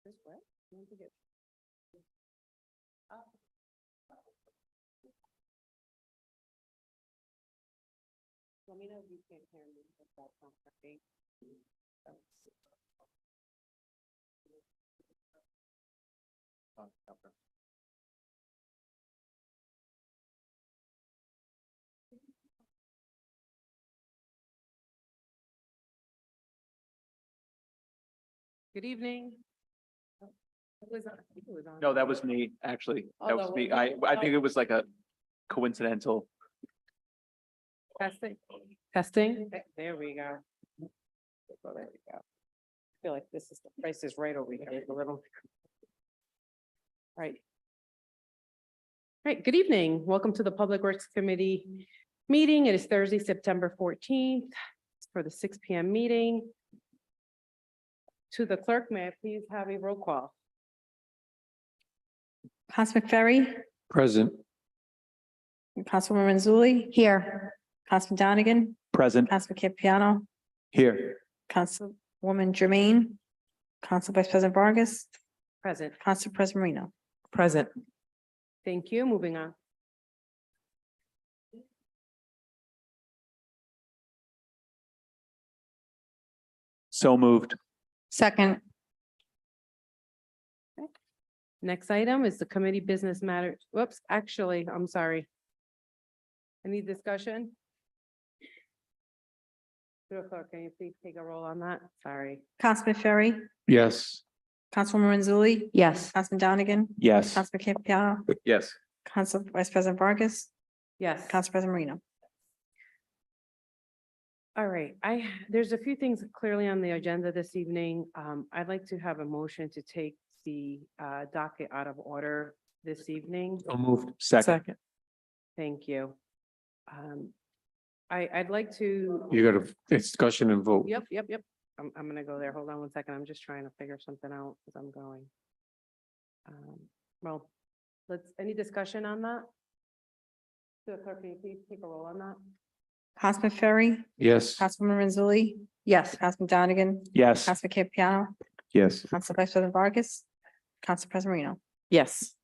This what? You want to get- Oh. Let me know if you can't hear me. If that's not working. Good evening. It was on- I think it was on. No, that was me, actually. Oh, That was that me. was you? I think it was like a coincidental. Testing. Testing. There we go. Oh, there we go. I feel like this is, the price is right over here. It's a little. Right. Right, good evening. Welcome to the Public Works Committee meeting. It is Thursday, September 14th for the 6 PM meeting. To the clerk, may I please have a roll call? Councilman Ferry, Present. Councilwoman Zuli. Here. Councilman Donegan, Present. Councilman Campiano, Here. Councilwoman Jermaine, Council Vice President Vargas, Present. Council President Marino. Present. Thank you. Moving on. So moved. Second. Next item is the committee business matter. Whoops, actually, I'm sorry. Any discussion? To the clerk, can you please take a roll on that? Sorry. Councilman Ferry, Yes. Councilwoman Zuli. Yes. Councilman Donegan, Yes. Councilman Campiano, Yes. Council Vice President Vargas, Yes. Council President Marino. All right, there's a few things clearly on the agenda this evening. I'd like to have a motion to take the docket out of order this evening. So moved. Second. Thank you. I'd like to. You got a discussion and vote. Yep. I'm gonna go there. Hold on 1 second. I'm just trying to figure something out as I'm going. Well, any discussion on that? So clerk, can you please take a roll on that? Councilman Ferry, Yes. Councilwoman Zuli. Yes. Councilman Donegan, Yes. Councilman Campiano, Yes. Council Vice President Vargas, Council President Marino. Yes.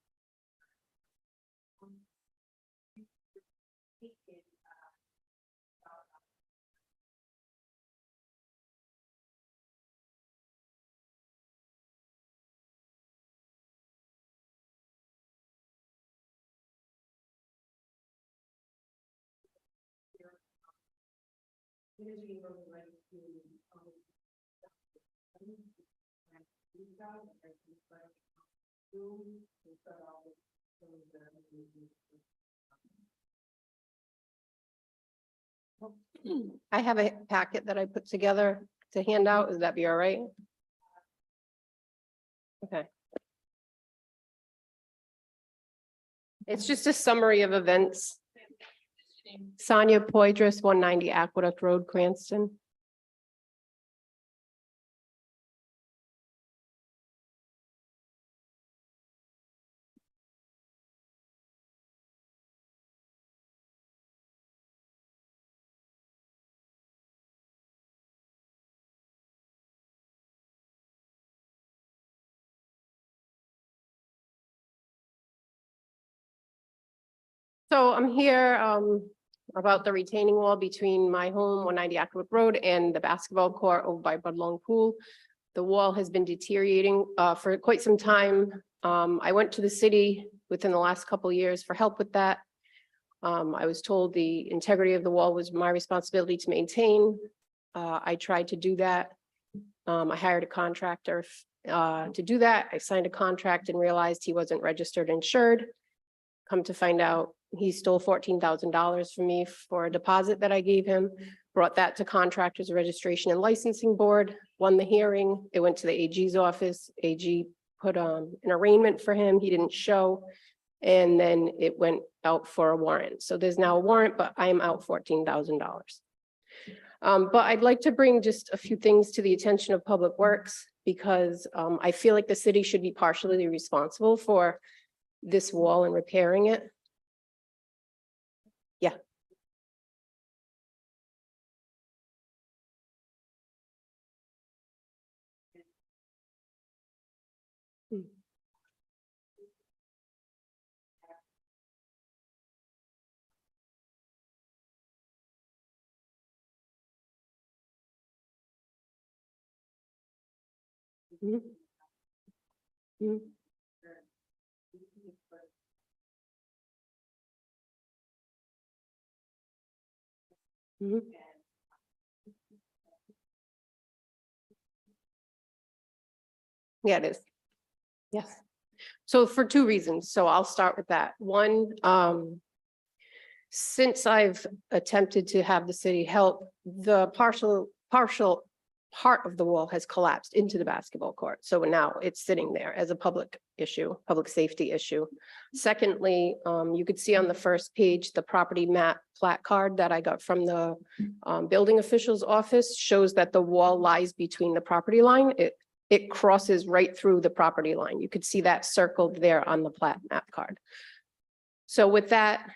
I have a packet that I put together to hand out. Would that be all right? Okay. It's just a summary of events. Sonia Poydras, 190 Aqueduct Road, Cranston. So I'm here about the retaining wall between my home, 190 Aqueduct Road, and the basketball court over by Budlong Pool. The wall has been deteriorating for quite some time. I went to the city within the last couple of years for help with that. I was told the integrity of the wall was my responsibility to maintain. I tried to do that. I hired a contractor to do that. I signed a contract and realized he wasn't registered and insured. Come to find out, he stole $14,000 from me for a deposit that I gave him, brought that to Contractors Registration and Licensing Board, won the hearing. It went to the AG's office. AG put an arraignment for him. He didn't show. And then it went out for a warrant. So there's now a warrant, but I am out $14,000. But I'd like to bring just a few things to the attention of Public Works because I feel like the city should be partially responsible for this wall and repairing it. Yeah. Mhm. Mhm. Mhm. Yeah, it is. Yes. So for two reasons. So I'll start with that. One, since I've attempted to have the city help, the partial part of the wall has collapsed into the basketball court. So now it's sitting there as a public issue, public safety issue. Secondly, you could see on the first page, the property map plat card that I got from the building official's office shows that the wall lies between the property line. It crosses right through the property line. You could see that circled there on the plat map card. So with that,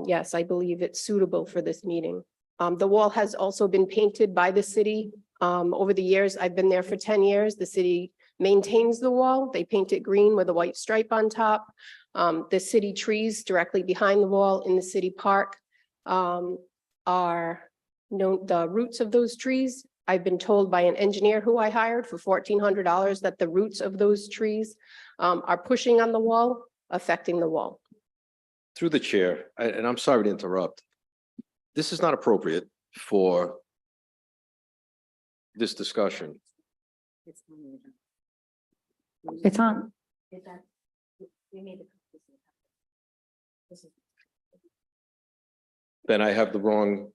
yes, I believe it's suitable for this meeting. The wall has also been painted by the city. Over the years, I've been there for 10 years. The city maintains the wall. They paint it green with a white stripe on top. The city trees directly behind the wall in the city park are known, the roots of those trees. I've been told by an engineer who I hired for $1,400 that the roots of those trees are pushing on the wall, affecting the wall. Through the chair, and I'm sorry to interrupt. This is not appropriate for this discussion. It's on. Then I have the wrong.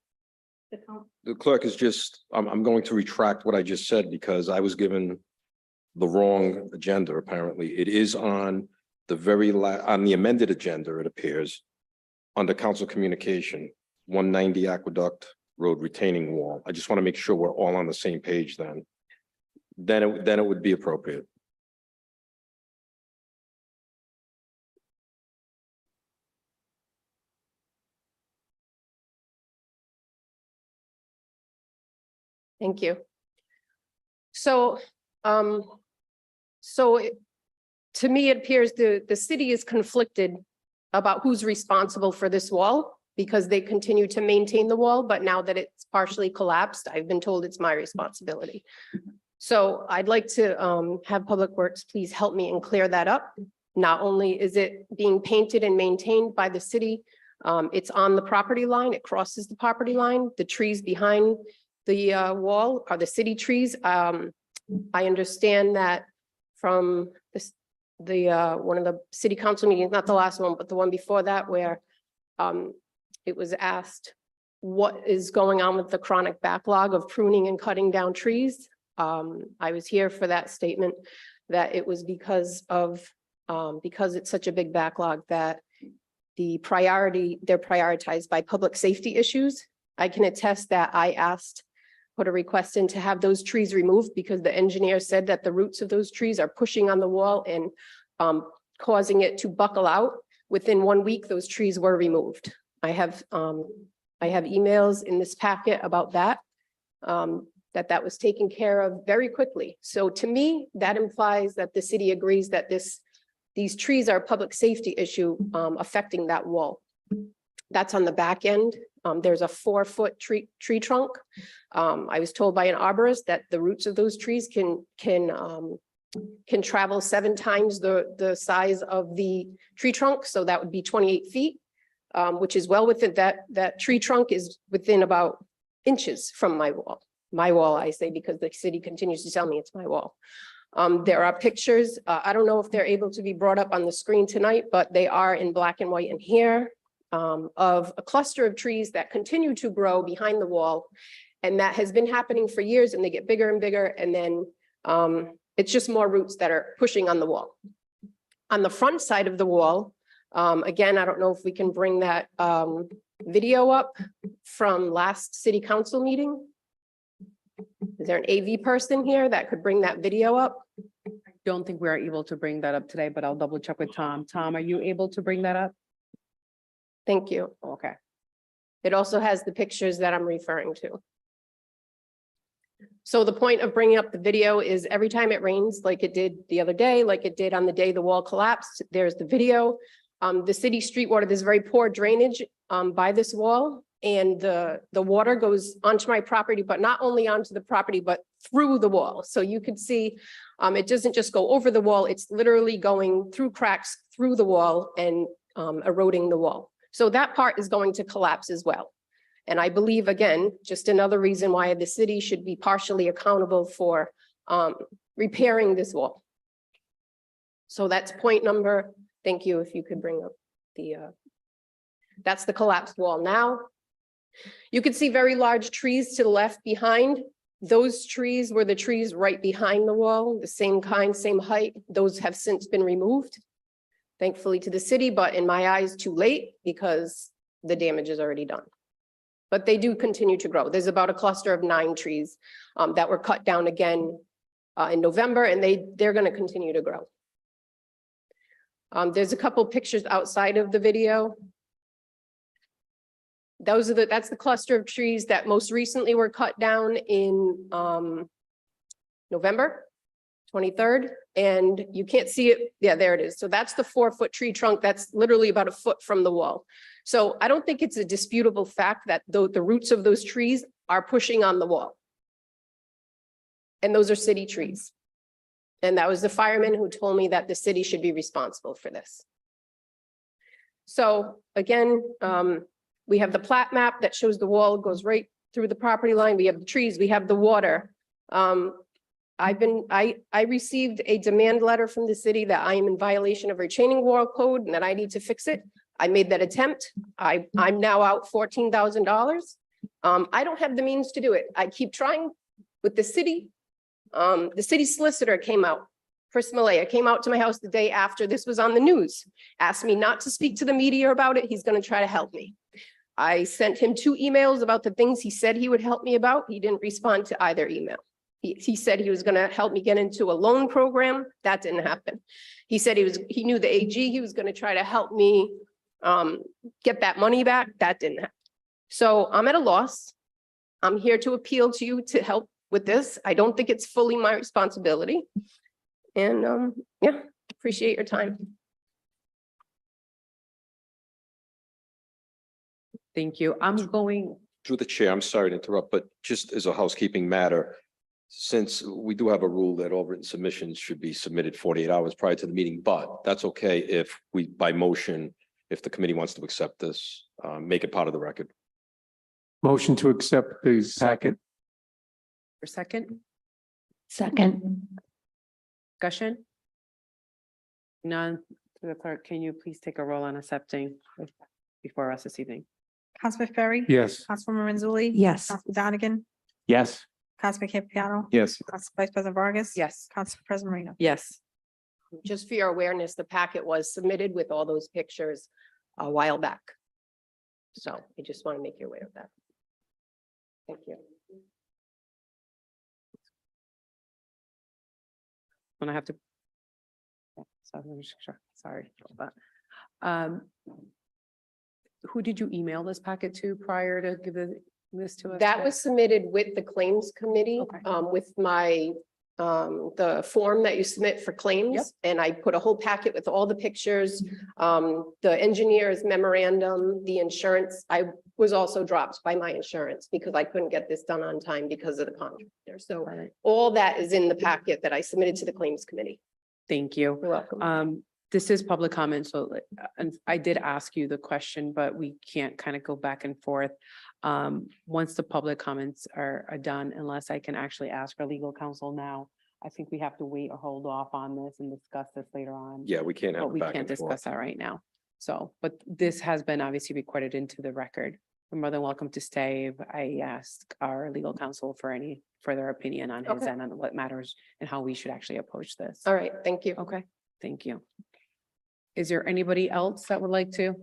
The clerk is just, I'm going to retract what I just said because I was given the wrong agenda, apparently. It is on the on the amended agenda, it appears, under council communication, 190 Aqueduct Road retaining wall. I just want to make sure we're all on the same page then. Then it would be appropriate. Thank you. So, to me, it appears the city is conflicted about who's responsible for this wall because they continue to maintain the wall, but now that it's partially collapsed, I've been told it's my responsibility. So I'd like to have Public Works please help me and clear that up. Not only is it being painted and maintained by the city, it's on the property line, it crosses the property line. The trees behind the wall are the city trees. I understand that from one of the city council meetings, not the last one, but the one before that, where it was asked what is going on with the chronic backlog of pruning and cutting down trees. I was here for that statement that it was because it's such a big backlog that they're prioritized by public safety issues. I can attest that I put a request in to have those trees removed because the engineer said that the roots of those trees are pushing on the wall and causing it to buckle out. Within 1 week, those trees were removed. I have emails in this packet about that, that was taken care of very quickly. So to me, that implies that the city agrees that these trees are a public safety issue affecting that wall. That's on the back end. There's a 4-foot tree trunk. I was told by an arborist that the roots of those trees can travel 7 times the size of the tree trunk. So that would be 28 feet, which is well within that tree trunk is within about inches from my wall. My wall, I say, because the city continues to tell me it's my wall. There are pictures. I don't know if they're able to be brought up on the screen tonight, but they are in black and white in here. Of a cluster of trees that continue to grow behind the wall. And that has been happening for years, and they get bigger and bigger. And then it's just more roots that are pushing on the wall. On the front side of the wall, again, I don't know if we can bring that video up from last city council meeting. Is there an AV person here that could bring that video up? Don't think we are able to bring that up today, but I'll double check with Tom. Tom, are you able to bring that up? Thank you. Okay. It also has the pictures that I'm referring to. So the point of bringing up the video is every time it rains, like it did the other day, like it did on the day the wall collapsed, there's the video. The city street water, there's very poor drainage by this wall. and the water goes onto my property, but not only onto the property, but through the wall. So you could see, it doesn't just go over the wall, it's literally going through cracks through the wall and eroding the wall. So that part is going to collapse as well. And I believe, again, just another reason why the city should be partially accountable for repairing this wall. So that's point number, thank you, if you could bring up that's the collapsed wall now. You can see very large trees to the left behind. Those trees were the trees right behind the wall, the same kind, same height. Those have since been removed, thankfully to the city, but in my eyes, too late because the damage is already done. But they do continue to grow. There's about a cluster of 9 trees that were cut down again in November, and they're going to continue to grow. There's a couple pictures outside of the video. That's the cluster of trees that most recently were cut down in November 23rd, and you can't see it. Yeah, there it is. So that's the 4-foot tree trunk. That's literally about a foot from the wall. So I don't think it's a disputable fact that the roots of those trees are pushing on the wall. And those are city trees. And that was the fireman who told me that the city should be responsible for this. So again, we have the plat map that shows the wall goes right through the property line. We have the trees, we have the water. I received a demand letter from the city that I am in violation of retaining wall code and that I need to fix it. I made that attempt. I'm now out $14,000. I don't have the means to do it. I keep trying with the city. The city solicitor came out, Chris Malaya, came out to my house the day after this was on the news, asked me not to speak to the media about it. He's going to try to help me. I sent him 2 emails about the things he said he would help me about. He didn't respond to either email. He said he was going to help me get into a loan program. That didn't happen. He said he knew the AG. He was going to try to help me get that money back. That didn't happen. So I'm at a loss. I'm here to appeal to you to help with this. I don't think it's fully my responsibility. And yeah, appreciate your time. Thank you. I'm going, Through the chair, I'm sorry to interrupt, but just as a housekeeping matter, since we do have a rule that all written submissions should be submitted 48 hours prior to the meeting, but that's okay if we, by motion, if the committee wants to accept this, make it part of the record. Motion to accept the packet. for a second, Second. discussion? None. To the clerk, can you please take a roll on accepting before us this evening? Councilman Ferry. Yes. Councilwoman Renzulli. Yes. Councilman Donegan. Yes. Councilman Campiano. Yes. Council Vice President Vargas. Yes. Council President Marino. Yes. Just for your awareness, the packet was submitted with all those pictures a while back. So I just want to make you aware of that. Thank you. When I have to. Sorry, but who did you email this packet to prior to giving this to us? That was submitted with the claims committee, Okay. with my, the form that you submit for claims. Yep. And I put a whole packet with all the pictures, the engineer's memorandum, the insurance. I was also dropped by my insurance because I couldn't get this done on time because of the contractor. So Right. all that is in the packet that I submitted to the claims committee. Thank you. You're welcome. This is public comment, so and I did ask you the question, but we can't kind of go back and forth. Once the public comments are done, unless I can actually ask our legal counsel now, I think we have to wait or hold off on this and discuss this later on. Yeah, we can't have But it we back can't and forth. discuss that right now. So, but this has been obviously recorded into the record. You're more than welcome to stay. I ask our legal counsel for any further opinion on his Okay. end on what matters and how we should actually approach this. All right, thank you. Okay, thank you. Is there anybody else that would like to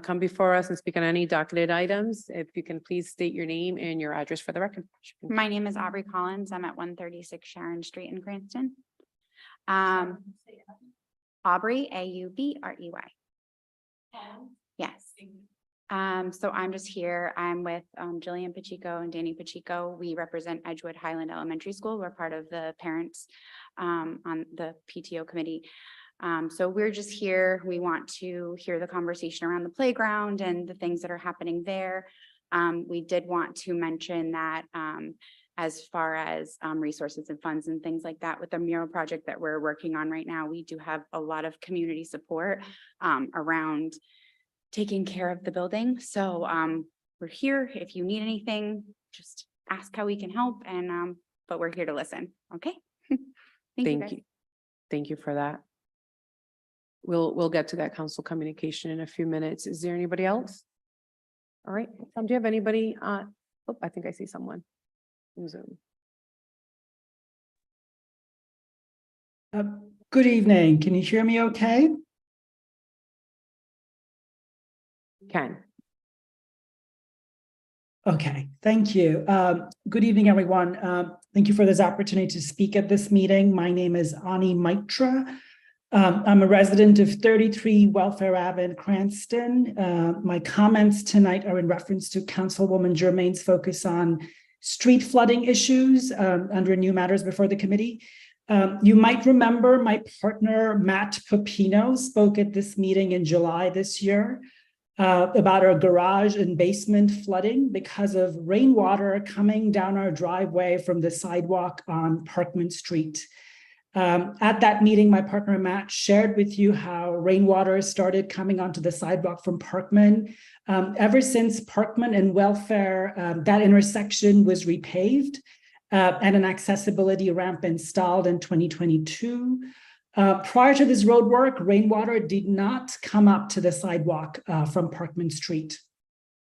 come before us and speak on any docketed items? If you can please state your name and your address for the record. My name is Aubrey Collins. I'm at 136 Sharon Street in Cranston. Aubrey, Aubrey. Yes. So I'm just here. I'm with Jillian Pacheco and Danny Pacheco. We represent Edgewood Highland Elementary School. We're part of the parents on the PTO committee. So we're just here. We want to hear the conversation around the playground and the things that are happening there. We did want to mention that as far as resources and funds and things like that with the mural project that we're working on right now, we do have a lot of community support around taking care of the building. So we're here. If you need anything, just ask how we can help, and but we're here to listen. Okay. Thank guys. you. Thank you for that. We'll get to that council communication in a few minutes. Is there anybody else? All right, do you have anybody? Oh, I think I see someone in Zoom. Good evening. Can you hear me okay? Ken. Okay, thank you. Good evening, everyone. Thank you for this opportunity to speak at this meeting. My name is Ani Mitra. I'm a resident of 33 Welfare Ave in Cranston. My comments tonight are in reference to Councilwoman Germain's focus on street flooding issues under new matters before the committee. You might remember my partner, Matt Pepino, spoke at this meeting in July this year about our garage and basement flooding because of rainwater coming down our driveway from the sidewalk on Parkman Street. At that meeting, my partner Matt shared with you how rainwater started coming onto the sidewalk from Parkman. Ever since Parkman and Welfare, that intersection was repaved and an accessibility ramp installed in 2022. Prior to this road work, rainwater did not come up to the sidewalk from Parkman Street.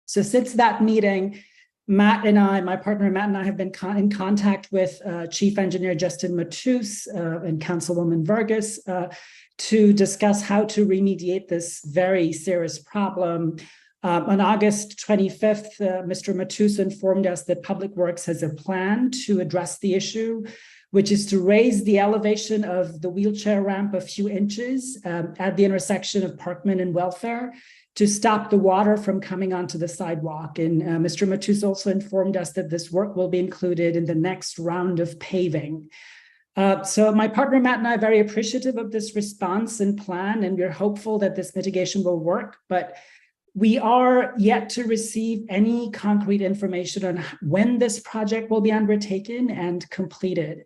So since that meeting, Matt and I, my partner Matt and I have been in contact with Chief Engineer Justin Matus and Councilwoman Vargas to discuss how to remediate this very serious problem. On August 25th, Mr. Matus informed us that Public Works has a plan to address the issue, which is to raise the elevation of the wheelchair ramp a few inches at the intersection of Parkman and Welfare to stop the water from coming onto the sidewalk. And Mr. Matus also informed us that this work will be included in the next round of paving. So my partner Matt and I are very appreciative of this response and plan, and we're hopeful that this mitigation will work, but we are yet to receive any concrete information on when this project will be undertaken and completed.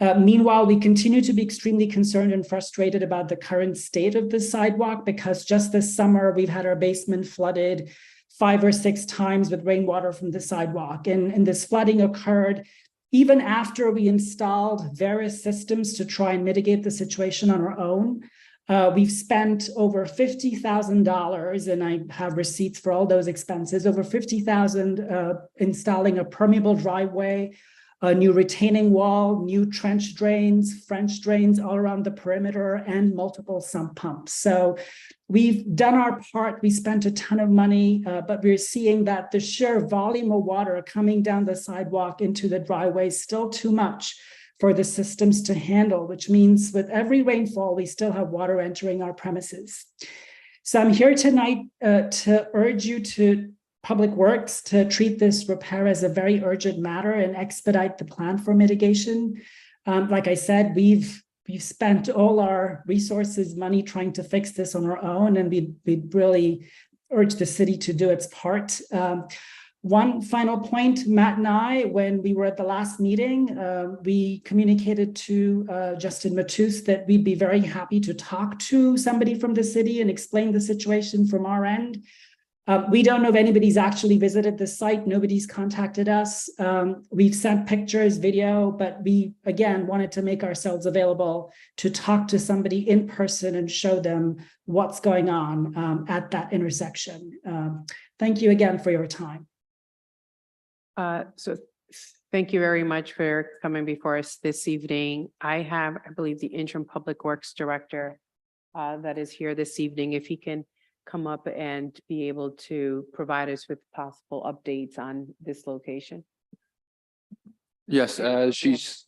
Meanwhile, we continue to be extremely concerned and frustrated about the current state of the sidewalk because just this summer, we've had our basement flooded 5 or 6 times with rainwater from the sidewalk. And this flooding occurred even after we installed various systems to try and mitigate the situation on our own. We've spent over $50,000, and I have receipts for all those expenses, over $50,000 installing a permeable driveway, a new retaining wall, new trench drains, French drains all around the perimeter, and multiple sump pumps. So we've done our part. We spent a ton of money, but we're seeing that the sheer volume of water coming down the sidewalk into the driveway is still too much for the systems to handle, which means with every rainfall, we still have water entering our premises. So I'm here tonight to urge you to Public Works to treat this repair as a very urgent matter and expedite the plan for mitigation. Like I said, we've spent all our resources, money trying to fix this on our own, and we really urge the city to do its part. One final point, Matt and I, when we were at the last meeting, we communicated to Justin Matus that we'd be very happy to talk to somebody from the city and explain the situation from our end. We don't know if anybody's actually visited the site. Nobody's contacted us. We've sent pictures, video, but we, again, wanted to make ourselves available to talk to somebody in person and show them what's going on at that intersection. Thank you again for your time. So thank you very much for coming before us this evening. I have, I believe, the interim Public Works Director that is here this evening. If he can come up and be able to provide us with possible updates on this location. Yes, she's,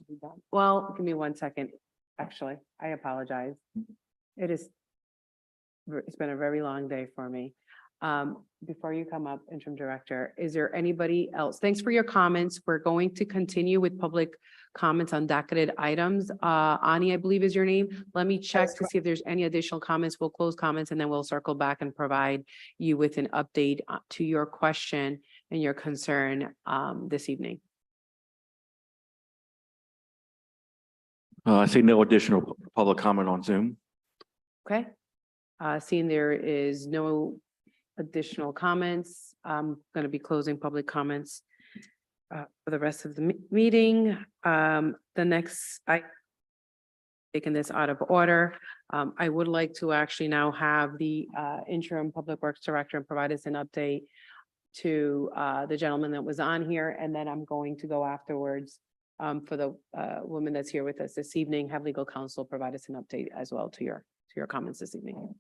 Well, give me 1 second. Actually, I apologize. It's been a very long day for me. Before you come up, interim director, is there anybody else? Thanks for your comments. We're going to continue with public comments on docketed items. Ani, I believe is your name. Let me check to see if there's any additional comments. We'll close comments and then we'll circle back and provide you with an update to your question. and your concern this evening? I see no additional public comment on Zoom. Okay. Seeing there is no additional comments, I'm going to be closing public comments for the rest of the meeting. The next, taking this out of order. I would like to actually now have the interim Public Works Director provide us an update to the gentleman that was on here, and then I'm going to go afterwards for the woman that's here with us this evening, have legal counsel provide us an update as well to your comments this evening.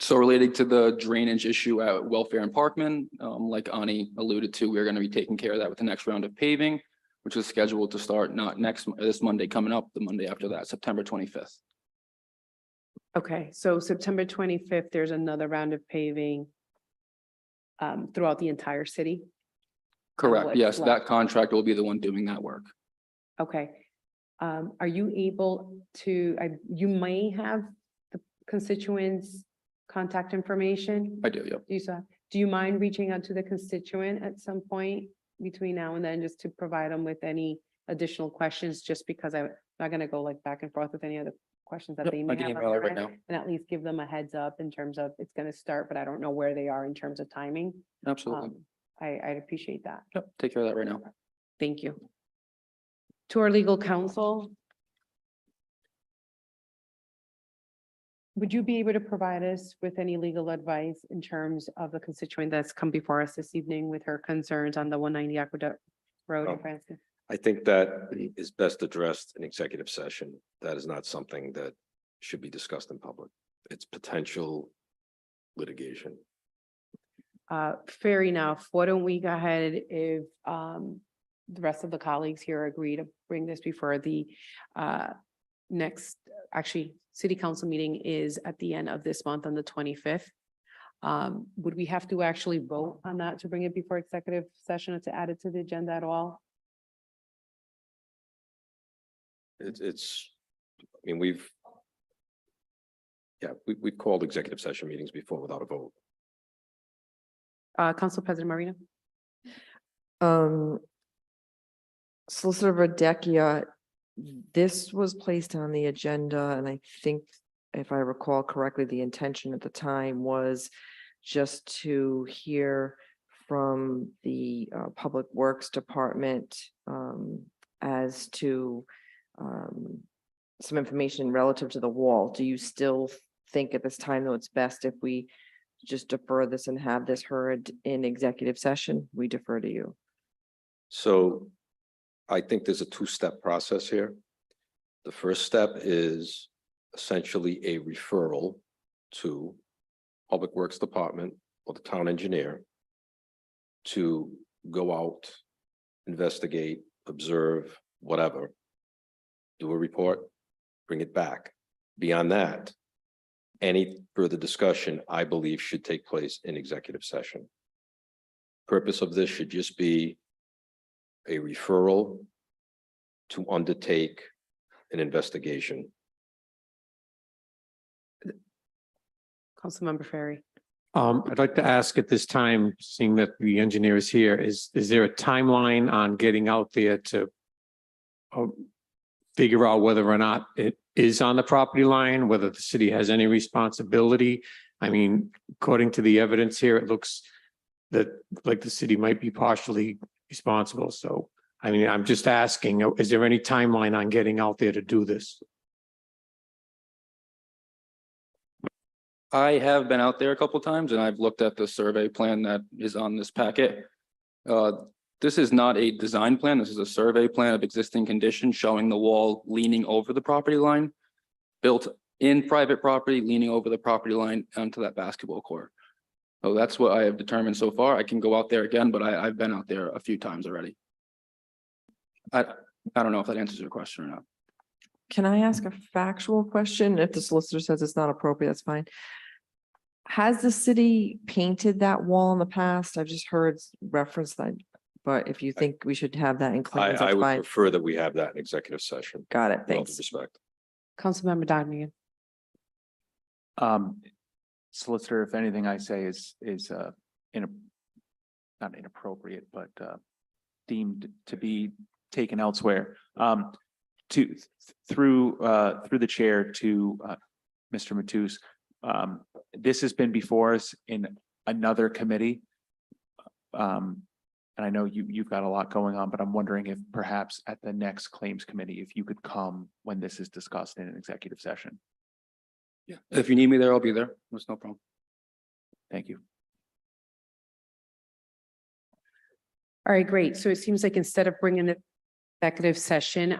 So relating to the drainage issue at Welfare and Parkman, like Ani alluded to, we're going to be taking care of that with the next round of paving, which is scheduled to start not this Monday coming up, the Monday after that, September 25th. Okay, so September 25th, there's another round of paving throughout the entire city. Correct. what's Yes, left? that contract will be the one doing that work. Okay. Are you able to, you may have the constituents' contact information? I do, yep. Do you mind reaching out to the constituent at some point between now and then, just to provide them with any additional questions, just because I'm not gonna go like back and forth with any other questions that Yep, they I may can have. on email it their right end, now. And at least give them a heads up in terms of it's gonna start, but I don't know where they are in terms of timing. Absolutely. I'd appreciate that. Yep, take care of that right now. Thank you. To our legal counsel. Would you be able to provide us with any legal advice in terms of the constituent that's come before us this evening with her concerns on the 190 Aqueduct Road in Oh. Cranston? I think that is best addressed in executive session. That is not something that should be discussed in public. It's potential litigation. Fair enough. Why don't we go ahead if the rest of the colleagues here agree to bring this before the next, actually, city council meeting is at the end of this month on the 25th. Would we have to actually vote on that to bring it before executive session or to add it to the agenda at all? I mean, we've called executive session meetings before without a vote. Council President Marina? Solicitor Verdecchia, this was placed on the agenda, and I think if I recall correctly, the intention at the time was just to hear from the Public Works Department as to some information relative to the wall. Do you still think at this time, though, it's best if we just defer this and have this heard in executive session? We defer to you. So I think there's a two-step process here. The first step is essentially a referral to Public Works Department or the town engineer to go out, investigate, observe, whatever, do a report, bring it back. Beyond that, any further discussion, I believe, should take place in executive session. Purpose of this should just be a referral to undertake an investigation. Councilmember Ferry. I'd like to ask at this time, seeing that the engineer is here, is there a timeline on getting out there to figure out whether or not it is on the property line, whether the city has any responsibility? I mean, according to the evidence here, it looks that like the city might be partially responsible. So, I mean, I'm just asking, is there any timeline on getting out there to do this? I have been out there a couple times and I've looked at the survey plan that is on this packet. This is not a design plan. This is a survey plan of existing conditions showing the wall leaning over the property line, built in private property, leaning over the property line onto that basketball court. So that's what I have determined so far. I can go out there again, but I've been out there a few times already. I don't know if that answers your question or not. Can I ask a factual question? If the solicitor says it's not appropriate, that's fine. Has the city painted that wall in the past? I've just heard reference that, but if you think we should have that in claims, I that's would fine. prefer that we have that in executive session. Got it, With all due thanks. respect. Councilmember Donovan. Solicitor, if anything I say is not inappropriate, but deemed to be taken elsewhere. Through the chair to Mr. Matus, this has been before us in another committee. And I know you've got a lot going on, but I'm wondering if perhaps at the next claims committee, if you could come when this is discussed in an executive session. Yeah, if you need me there, I'll be there. There's no problem. Thank you. All right, great. So it seems like instead of bringing the executive session,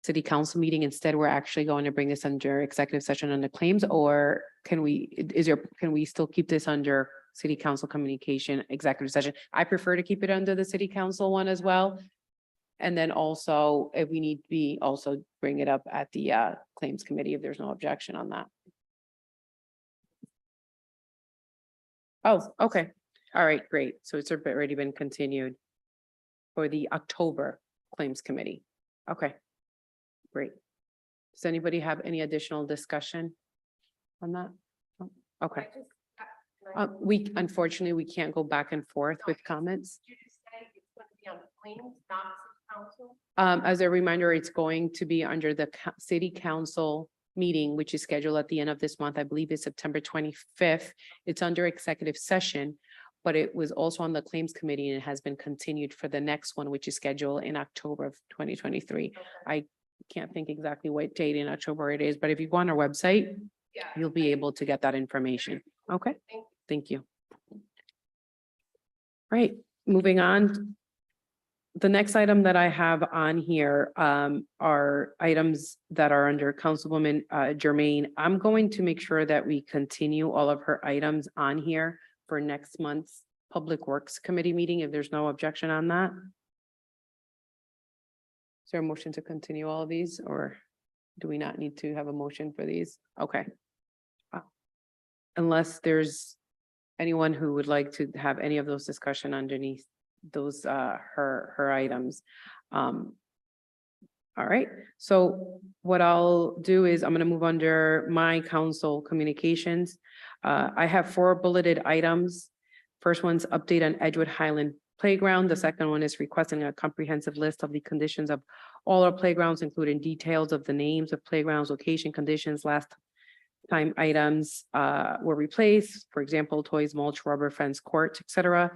city council meeting, instead, we're actually going to bring this under executive session under claims, or can we still keep this under city council communication executive session? I prefer to keep it under the city council one as well. And then also, if we need to be, also bring it up at the claims committee if there's no objection on that. Oh, okay. All right, great. So it's already been continued for the October claims committee. Okay, great. Does anybody have any additional discussion on that? Oh, okay. We, unfortunately, we can't go back and forth with comments. As a reminder, it's going to be under the city council meeting, which is scheduled at the end of this month. I believe it's September 25th. It's under executive session, but it was also on the claims committee and it has been continued for the next one, which is scheduled in October of 2023. Okay. I can't think exactly what date in October it is, but if you go on our website, you'll be able to get that information. Okay, thank you. Right, moving on. The next item that I have on here are items that are under Councilwoman Jermaine. I'm going to make sure that we continue all of her items on here for next month's Public Works Committee meeting, if there's no objection on that. Is there a motion to continue all of these, or do we not need to have a motion for these? Okay. Unless there's anyone who would like to have any of those discussion underneath those her items. All right, so what I'll do is I'm going to move under my council communications. I have 4 bulleted items. First one's update on Edgewood Highland Playground. The second one is requesting a comprehensive list of the conditions of all our playgrounds, including details of the names of playgrounds, location, conditions, last time items were replaced, for example, toys, mulch, rubber fence, court, etc.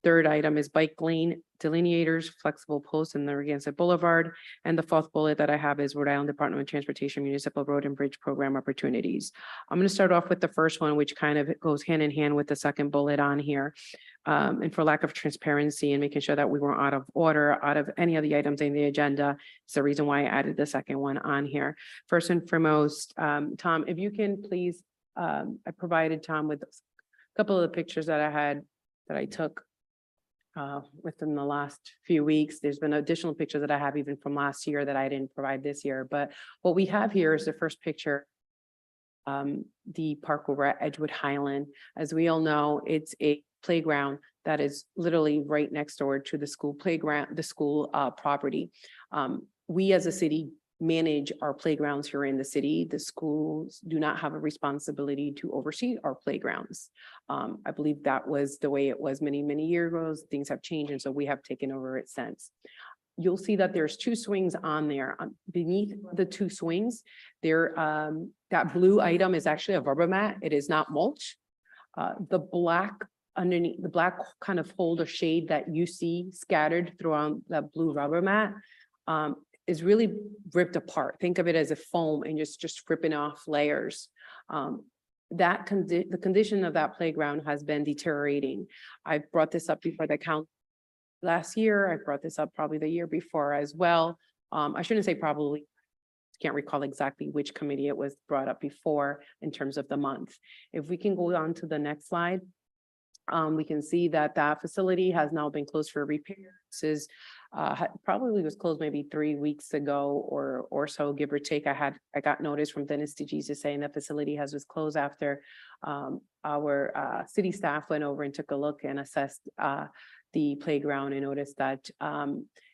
Third item is bike lane delineators, flexible posts in the Narragansett Boulevard. And the 4th bullet that I have is Rhode Island Department of Transportation Municipal Road and Bridge Program opportunities. I'm going to start off with the first one, which kind of goes hand in hand with the second bullet on here. And for lack of transparency and making sure that we weren't out of order, out of any of the items in the agenda, it's the reason why I added the second one on here. First and foremost, Tom, if you can please, I provided Tom with a couple of the pictures that I took within the last few weeks. There's been additional pictures that I have even from last year that I didn't provide this year. But what we have here is the first picture, the park over at Edgewood Highland. As we all know, it's a playground that is literally right next door to the school playground, the school property. We as a city manage our playgrounds here in the city. The schools do not have a responsibility to oversee our playgrounds. I believe that was the way it was many, many years ago. Things have changed, and so we have taken over it since. You'll see that there's 2 swings on there. Beneath the 2 swings, there that blue item is actually a rubber mat. It is not mulch. The black underneath, the black kind of fold or shade that you see scattered throughout that blue rubber mat is really ripped apart. Think of it as a foam and just ripping off layers. The condition of that playground has been deteriorating. I brought this up before the council last year. I brought this up probably the year before as well. I shouldn't say probably, can't recall exactly which committee it was brought up before in terms of the month. If we can go on to the next slide. We can see that that facility has now been closed for repairs. This is probably was closed maybe 3 weeks ago or so, give or take. I got notice from Dennis DeJesus saying the facility was closed after our city staff went over and took a look and assessed the playground and noticed that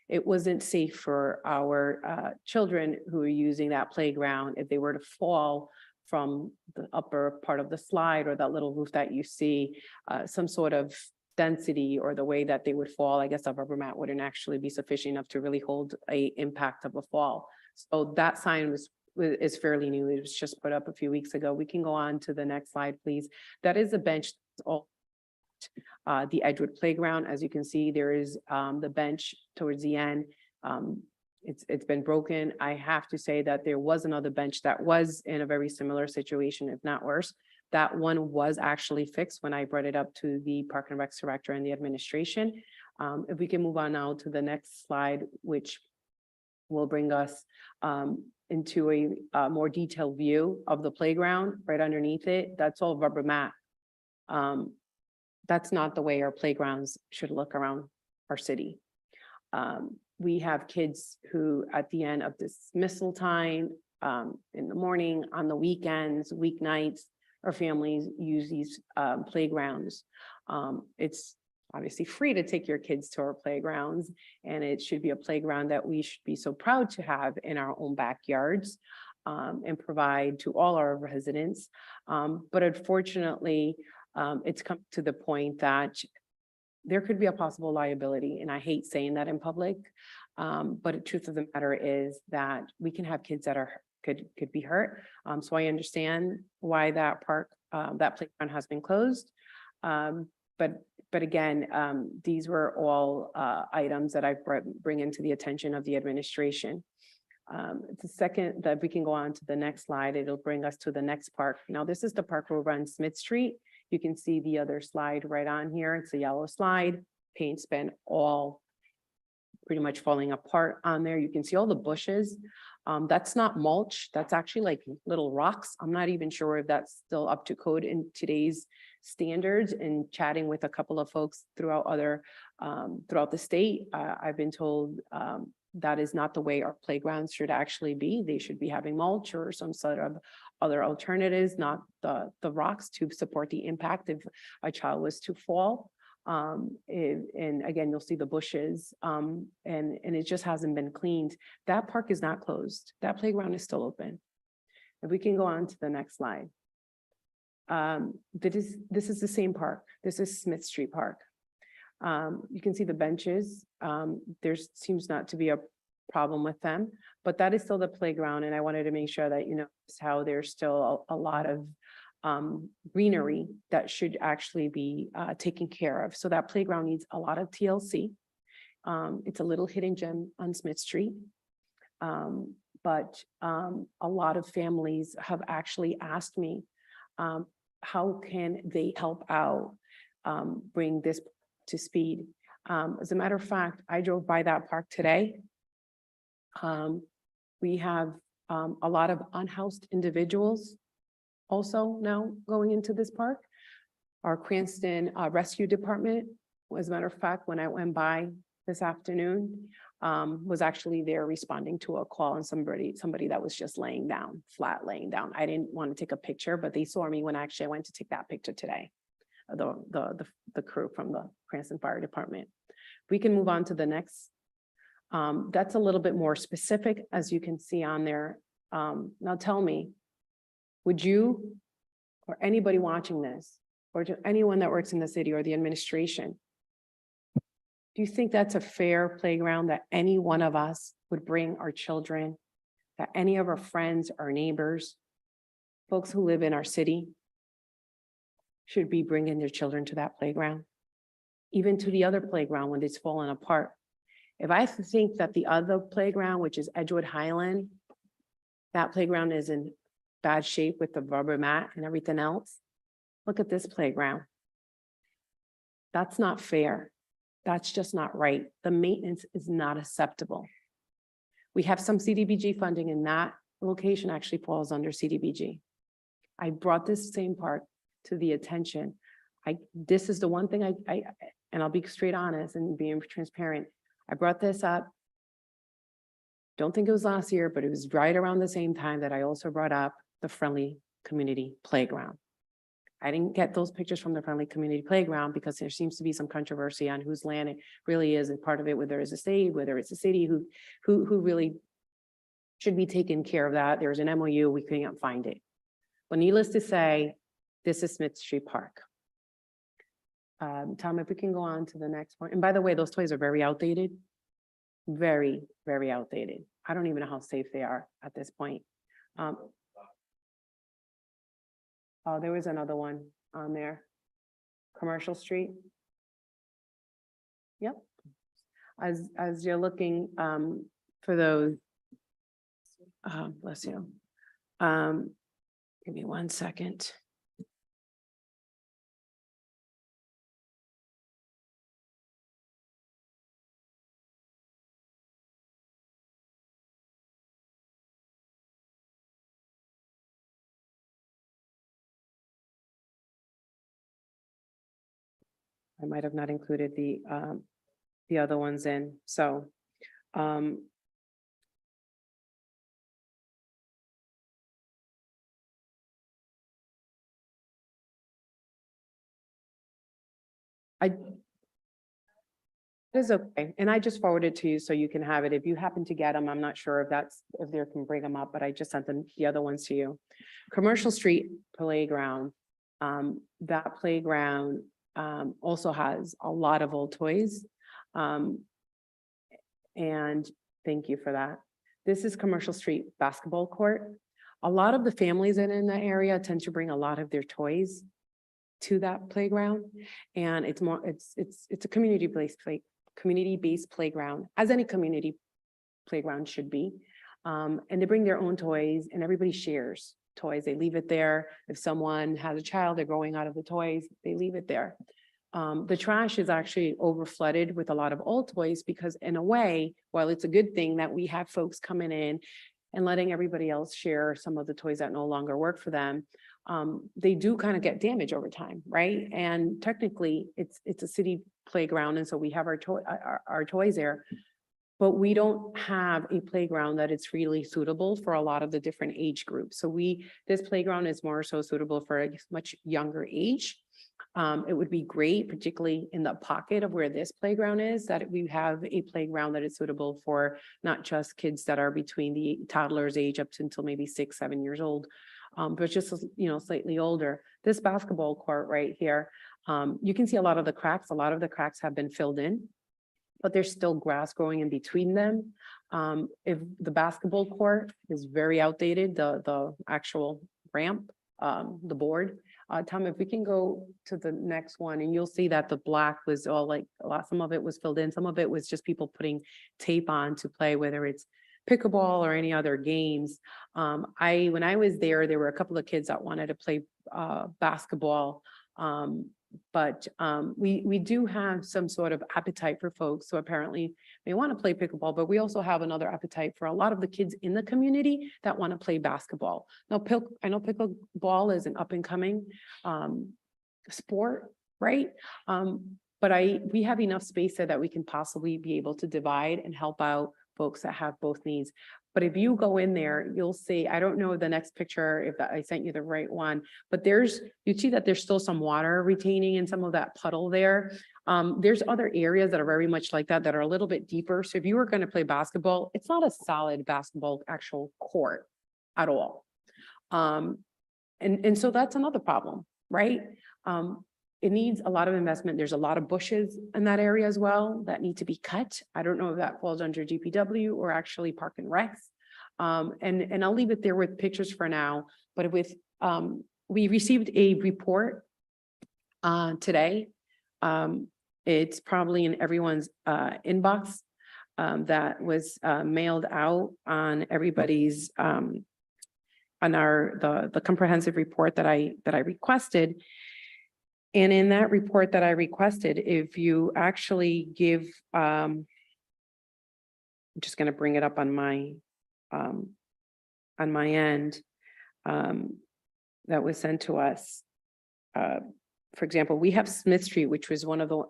it wasn't safe for our children who are using that playground if they were to fall from the upper part of the slide or that little roof that you see, some sort of density or the way that they would fall, I guess a rubber mat wouldn't actually be sufficient enough to really hold a impact of a fall. So that sign is fairly new. It was just put up a few weeks ago. We can go on to the next slide, please. That is a bench. All the Edgewood Playground. As you can see, there is the bench towards the end. It's been broken. I have to say that there was another bench that was in a very similar situation, if not worse. That one was actually fixed when I brought it up to the Park and Rec Director and the administration. If we can move on now to the next slide, which will bring us into a more detailed view of the playground. Right underneath it, that's all rubber mat. That's not the way our playgrounds should look around our city. We have kids who at the end of dismissal time, in the morning, on the weekends, weeknights, our families use these playgrounds. It's obviously free to take your kids to our playgrounds, and it should be a playground that we should be so proud to have in our own backyards and provide to all our residents. But unfortunately, it's come to the point that there could be a possible liability, and I hate saying that in public, but the truth of the matter is that we can have kids that could be hurt. So I understand why that park, that playground has been closed. But again, these were all items that I bring into the attention of the administration. The second that we can go on to the next slide, it'll bring us to the next park. Now, this is the park over on Smith Street. You can see the other slide right on here. It's a yellow slide. Paint's been all pretty much falling apart on there. You can see all the bushes. That's not mulch. That's actually like little rocks. I'm not even sure if that's still up to code in today's standards. And chatting with a couple of folks throughout the state, I've been told that is not the way our playgrounds should actually be. They should be having mulch or some sort of other alternatives, not the rocks to support the impact if a child was to fall. And again, you'll see the bushes and it just hasn't been cleaned. That park is not closed. That playground is still open. If we can go on to the next slide. This is the same park. This is Smith Street Park. You can see the benches. There seems not to be a problem with them, but that is still the playground. And I wanted to make sure that you know how there's still a lot of greenery that should actually be taken care of. So that playground needs a lot of TLC. It's a little hidden gem on Smith Street. But a lot of families have actually asked me, how can they help out, bring this to speed? As a matter of fact, I drove by that park today. We have a lot of unhoused individuals also now going into this park. Our Cranston Rescue Department, as a matter of fact, when I went by this afternoon, was actually there responding to a call on somebody that was just laying down, flat laying down. I didn't want to take a picture, but they saw me when actually I went to take that picture today. The crew from the Cranston Fire Department. We can move on to the next. That's a little bit more specific, as you can see on there. Now tell me, would you or anybody watching this, or to anyone that works in the city or the administration, do you think that's a fair playground that any one of us would bring our children, that any of our friends, our neighbors, folks who live in our city should be bringing their children to that playground? Even to the other playground when it's fallen apart. If I think that the other playground, which is Edgewood Highland, that playground is in bad shape with the rubber mat and everything else, look at this playground. That's not fair. That's just not right. The maintenance is not acceptable. We have some CDBG funding, and that location actually falls under CDBG. I brought this same part to the attention. This is the one thing and I'll be straight honest and being transparent. I brought this up. Don't think it was last year, but it was right around the same time that I also brought up the Friendly Community Playground. I didn't get those pictures from the Friendly Community Playground because there seems to be some controversy on whose land it really is, and part of it, whether it's a state, whether it's a city, who really should be taking care of that. There's an MOU, we couldn't find it. But needless to say, this is Smith Street Park. Tom, if we can go on to the next one. And by the way, those toys are very outdated. Very, very outdated. I don't even know how safe they are at this point. Oh, there was another one on there. Commercial Street. Yep. As you're looking for those. Bless you. Give me 1 second. I might have not included the other ones in, so. It is okay, and I just forwarded to you so you can have it. If you happen to get them, I'm not sure if they can bring them up, but I just sent them the other ones to you. Commercial Street Playground, that playground also has a lot of old toys. And thank you for that. This is Commercial Street Basketball Court. A lot of the families in that area tend to bring a lot of their toys to that playground. And it's a community-based playground, as any community playground should be. And they bring their own toys and everybody shares toys. They leave it there. If someone has a child, they're growing out of the toys, they leave it there. The trash is actually over flooded with a lot of old toys because in a way, while it's a good thing that we have folks coming in and letting everybody else share some of the toys that no longer work for them, they do kind of get damaged over time, right? And technically it's a city playground. And so we have our toys there, but we don't have a playground that is really suitable for a lot of the different age groups. So this playground is more so suitable for a much younger age. It would be great, particularly in the pocket of where this playground is, that we have a playground that is suitable for not just kids that are between the toddler's age up to until maybe 6, 7 years old, but just, slightly older. This basketball court right here, you can see a lot of the cracks. A lot of the cracks have been filled in, but there's still grass growing in between them. If the basketball court is very outdated, the actual ramp, the board. Tom, if we can go to the next one, and you'll see that the black was all some of it was filled in, some of it was just people putting tape on to play, whether it's pickleball or any other games. When I was there were a couple of kids that wanted to play basketball. But we do have some sort of appetite for folks who apparently may want to play pickleball, but we also have another appetite for a lot of the kids in the community that want to play basketball. Now, I know pickleball is an up and coming sport, right? But we have enough space there that we can possibly be able to divide and help out folks that have both needs. But if you go in there, you'll see, I don't know the next picture, if I sent you the right one, but you see that there's still some water retaining in some of that puddle there. There's other areas that are very much like that are a little bit deeper. So if you were going to play basketball, it's not a solid basketball actual court at all. And so that's another problem, right? It needs a lot of investment. There's a lot of bushes in that area as well that need to be cut. I don't know if that falls under DPW or actually Park and Recs. And I'll leave it there with pictures for now, but we received a report today. It's probably in everyone's inbox that was mailed out on everybody's on the comprehensive report that I requested. And in that report that I requested, if you actually give, I'm just going to bring it up on my end, that was sent to us. For example, we have Smith Street, which was one of the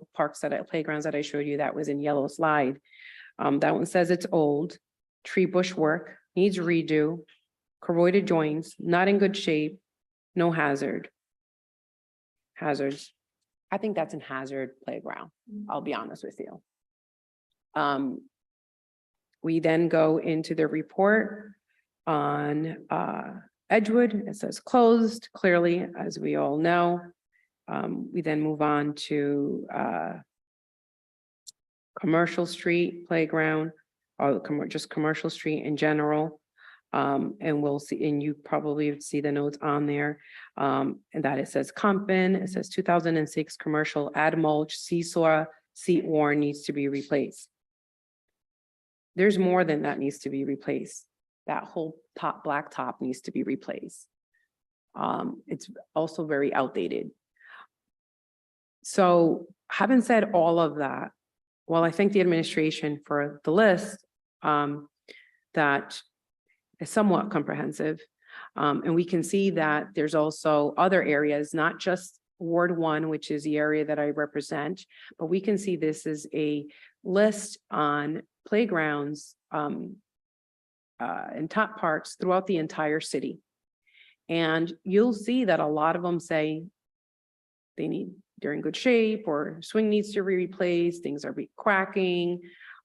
playgrounds that I showed you that was in yellow slide. That one says it's old, tree bush work, needs redo, corroded joints, not in good shape, no hazards. I think that's an hazard playground. I'll be honest with you. We then go into the report on Edgewood, it says closed, clearly, as we all know. We then move on to Commercial Street Playground, or just Commercial Street in general. And we'll see, and you probably see the notes on there. And that it says Compton, it says 2006 commercial add mulch, seesaw, seat worn needs to be replaced. There's more than that needs to be replaced. That whole top, black top needs to be replaced. It's also very outdated. So having said all of that, well, I thank the administration for the list that is somewhat comprehensive. And we can see that there's also other areas, not just Ward 1, which is the area that I represent, but we can see this is a list on playgrounds and top parks throughout the entire city. And you'll see that a lot of them say they're in good shape, or swing needs to be replaced, things are cracking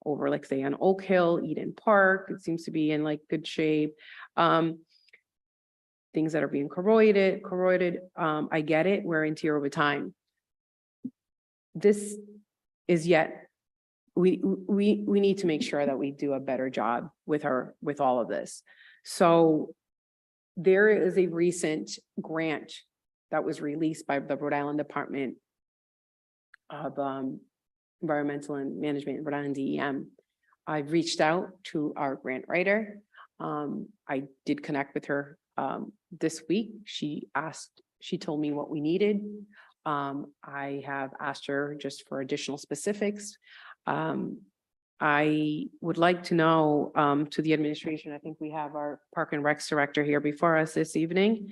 over, like say on Oak Hill, Eden Park, it seems to be in like good shape. Things that are being corroded. I get it, wear and tear over time. This is yet, we need to make sure that we do a better job with all of this. So there is a recent grant that was released by the Rhode Island Department of Environmental and Management, Rhode Island DEM. I've reached out to our grant writer. I did connect with her this week. She told me what we needed. I have asked her just for additional specifics. I would like to know to the administration, I think we have our Park and Recs director here before us this evening.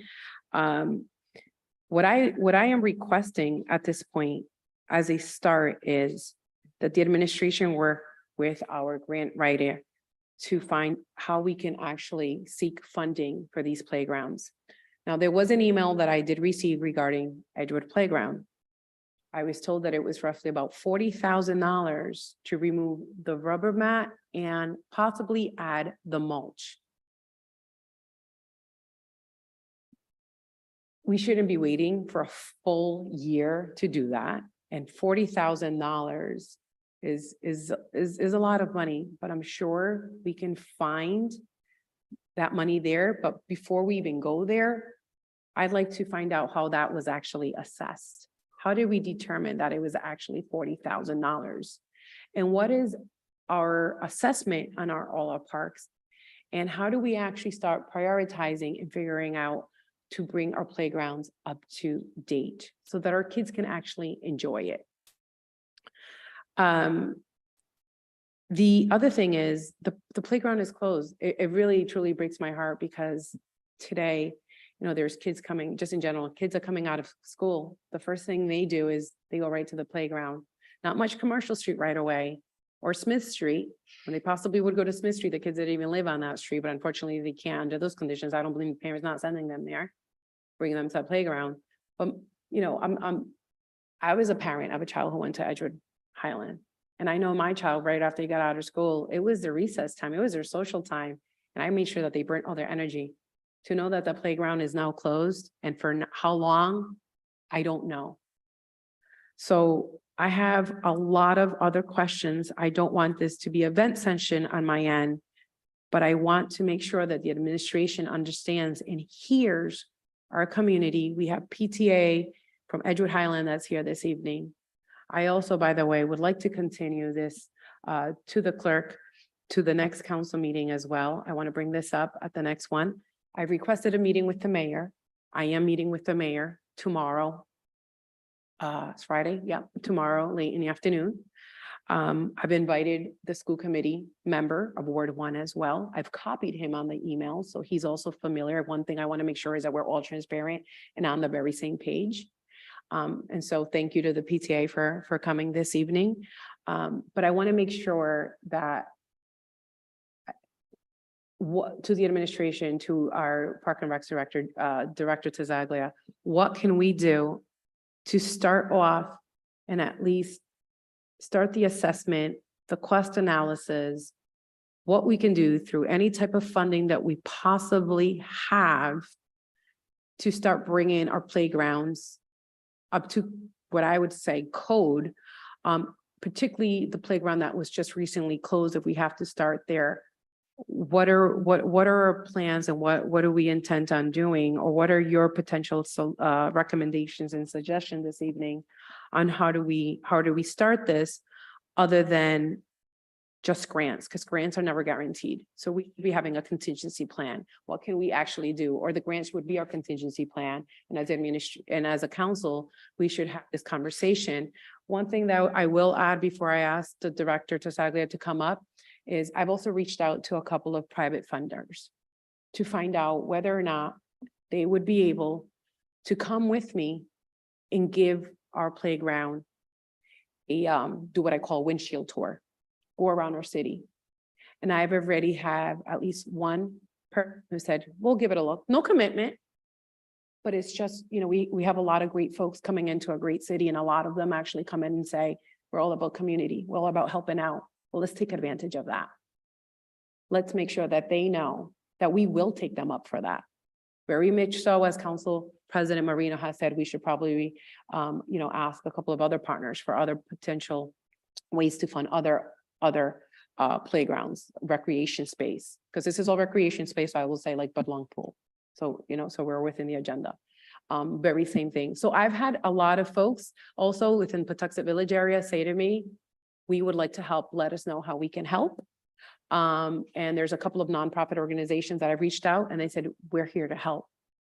What I am requesting at this point as a start is that the administration work with our grant writer to find how we can actually seek funding for these playgrounds. Now, there was an email that I did receive regarding Edgewood Playground. I was told that it was roughly about $40,000 to remove the rubber mat and possibly add the mulch. We shouldn't be waiting for a full year to do that. And $40,000 is a lot of money, but I'm sure we can find that money there. But before we even go there, I'd like to find out how that was actually assessed. How did we determine that it was actually $40,000? And what is our assessment on all our parks? And how do we actually start prioritizing and figuring out to bring our playgrounds up to date so that our kids can actually enjoy it? The other thing is the playground is closed. It really truly breaks my heart because today, you know, there's kids coming, just in general, kids are coming out of school. The first thing they do is they go right to the playground. Not much Commercial Street right away, or Smith Street. When they possibly would go to Smith Street, the kids didn't even live on that street, but unfortunately they can't under those conditions. I don't believe parents not sending them there, bringing them to the playground. But, you know, I was a parent of a child who went to Edgewood Highland. And I know my child, right after he got out of school, it was their recess time, it was their social time. And I made sure that they burnt all their energy. To know that the playground is now closed and for how long, I don't know. So I have a lot of other questions. I don't want this to be a vent session on my end, but I want to make sure that the administration understands and hears our community. We have PTA from Edgewood Highland that's here this evening. I also, by the way, would like to continue this to the clerk to the next council meeting as well. I want to bring this up at the next one. I've requested a meeting with the mayor. I am meeting with the mayor tomorrow. It's Friday, yeah, tomorrow, late in the afternoon. I've invited the school committee member of Ward 1 as well. I've copied him on the email, so he's also familiar. One thing I want to make sure is that we're all transparent and on the very same page. And so thank you to the PTA for coming this evening. But I want to make sure that to the administration, to our Park and Recs director, Director Tazaglia, what can we do to start off and at least start the assessment, the cost analysis, what we can do through any type of funding that we possibly have to start bringing our playgrounds up to what I would say code, particularly the playground that was just recently closed, if we have to start there. What are our plans and what do we intend on doing, or what are your potential recommendations and suggestions this evening on how do we start this other than just grants, because grants are never guaranteed. So we could be having a contingency plan. What can we actually do? Or the grants would be our contingency plan. And as a council, we should have this conversation. One thing that I will add before I ask the director Tassaglia to come up is I've also reached out to a couple of private funders to find out whether or not they would be able to come with me and give our playground a do what I call windshield tour, go around our city. And I've already have at least one person who said, we'll give it a look. No commitment, but it's just, you know, we have a lot of great folks coming into a great city, and a lot of them actually come in and say, we're all about community. We're all about helping out. Well, let's take advantage of that. Let's make sure that they know that we will take them up for that. Very much so, as Council President Marino has said, we should probably, ask a couple of other partners for other potential ways to fund other playgrounds, recreation space, because this is all recreation space. I will say like Budlong Pool. So, so we're within the agenda. Very same thing. So I've had a lot of folks also within Patuxent Village area say to me, we would like to help, let us know how we can help. And there's a couple of nonprofit organizations that I've reached out and they said, we're here to help,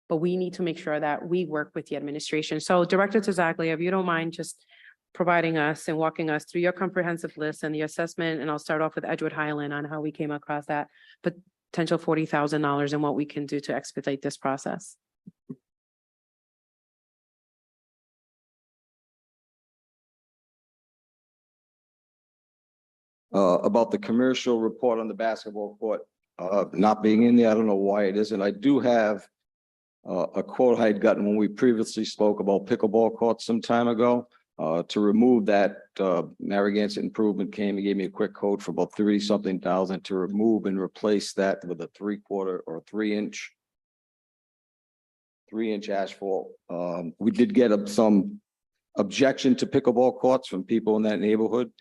but we need to make sure that we work with the administration. So Director Tassaglia, if you don't mind just providing us and walking us through your comprehensive list and the assessment, and I'll start off with Edgewood Highland on how we came across that potential $40,000 and what we can do to expedite this process. About the commercial report on the basketball court not being in there. I don't know why it isn't. I do have a quote I had gotten when we previously spoke about pickleball courts some time ago. To remove that, Narragansett Improvement came and gave me a quick quote for about 30-something thousand to remove and replace that with a 3/4 or 3-inch asphalt. We did get some objection to pickleball courts from people in that neighborhood.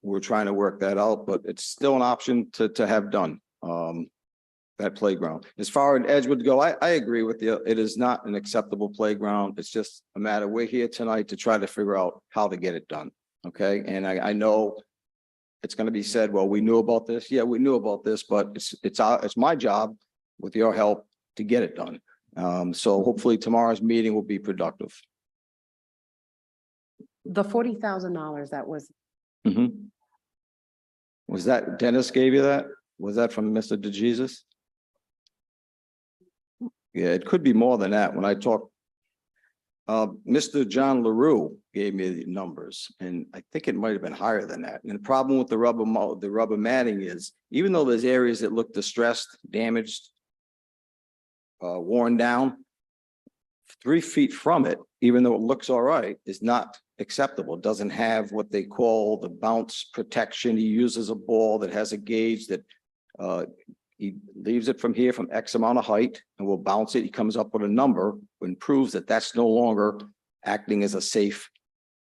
We're trying to work that out, but it's still an option to have done, that playground. As far as Edgewood go, I agree with you. It is not an acceptable playground. It's just a matter, we're here tonight to try to figure out how to get it done, okay? And I know it's gonna be said, well, we knew about this. Yeah, we knew about this, but it's my job with your help to get it done. So hopefully tomorrow's meeting will be productive. The $40,000 that was. Mm-hmm. Was that Dennis gave you that? Was that from Mr. DeJesus? Yeah, it could be more than that. When I talked, Mr. John LaRue gave me the numbers, and I think it might have been higher than that. And the problem with the rubber matting is, even though there's areas that look distressed, damaged, worn down, 3 feet from it, even though it looks all right, is not acceptable. It doesn't have what they call the bounce protection. He uses a ball that has a gauge that he leaves it from here from X amount of height and will bounce it. He comes up with a number and proves that that's no longer acting as a safe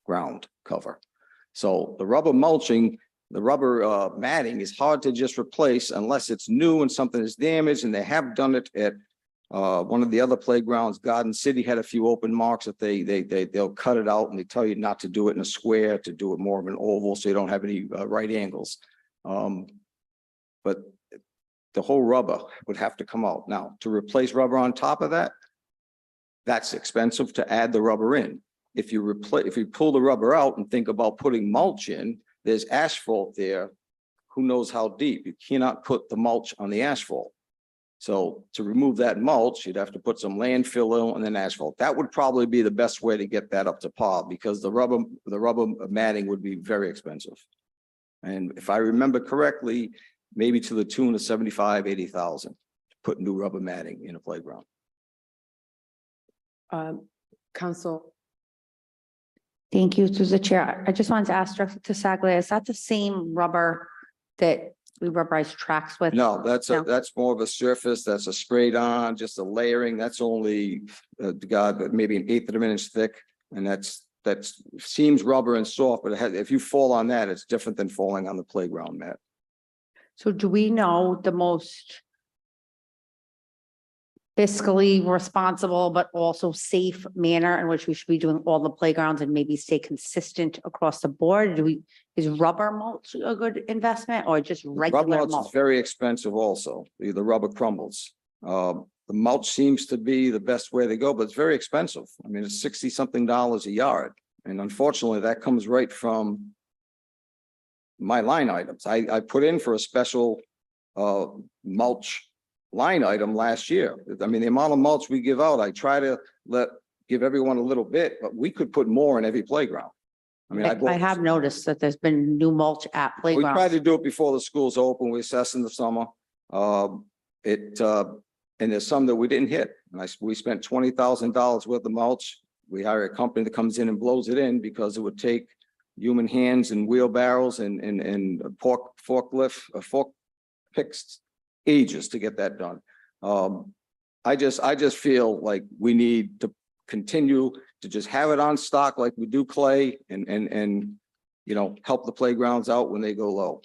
ground cover. So the rubber mulching, the rubber matting is hard to just replace unless it's new and something is damaged, and they have done it at one of the other playgrounds. Garden City had a few open marks that they'll cut it out, and they tell you not to do it in a square, to do it more of an oval so you don't have any right angles. But the whole rubber would have to come out. Now, to replace rubber on top of that, that's expensive to add the rubber in. If you pull the rubber out and think about putting mulch in, there's asphalt there. Who knows how deep? You cannot put the mulch on the asphalt. So to remove that mulch, you'd have to put some landfill in and then asphalt. That would probably be the best way to get that up to par, because the rubber matting would be very expensive. And if I remember correctly, maybe to the tune of 75, 80,000 to put new rubber matting in a playground. Council. Thank you, through the chair. I just wanted to ask Director Tassaglia, is that the same rubber that we rubberized tracks with? No, that's No. that's more of a surface, that's a sprayed on, just a layering, that's only, God, maybe an eighth of an inch thick. And that's seems rubber and soft, but it has, if you fall on that, it's different than falling on the playground mat. So do we know the most fiscally responsible, but also safe manner in which we should be doing all the playgrounds and maybe stay consistent across the board? Is rubber mulch a good investment or just Rubber regular mulch is mulch? very expensive also. The rubber crumbles. The mulch seems to be the best way to go, but it's very expensive. I mean, it's $60-something a yard. And unfortunately, that comes right from my line items. I put in for a special mulch line item last year. I mean, the amount of mulch we give out, I try to give everyone a little bit, but we could put more in every playground. I mean, I have noticed that there's been new mulch at we try playgrounds. to do it before the schools open. We assess in the summer. And there's some that we didn't hit. And we spent $20,000 worth of mulch. We hire a company that comes in and blows it in because it would take human hands and wheelbarrows and fork picks ages to get that done. I just feel like we need to continue to just have it on stock like we do clay and you know, help the playgrounds out when they go low.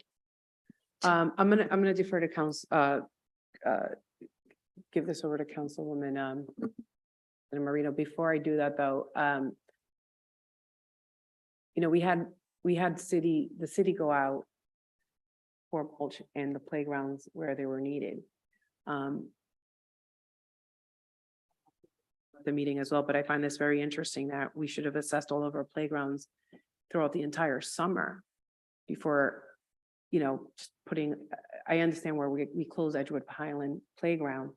I'm gonna defer to council, give this over to Councilwoman Marino. Before I do that though, you know, we had the city go out for mulch in the playgrounds where they were needed. The meeting as well, but I find this very interesting that we should have assessed all of our playgrounds throughout the entire summer before, you know, just putting, I understand where we closed Edgewood Highland Playground,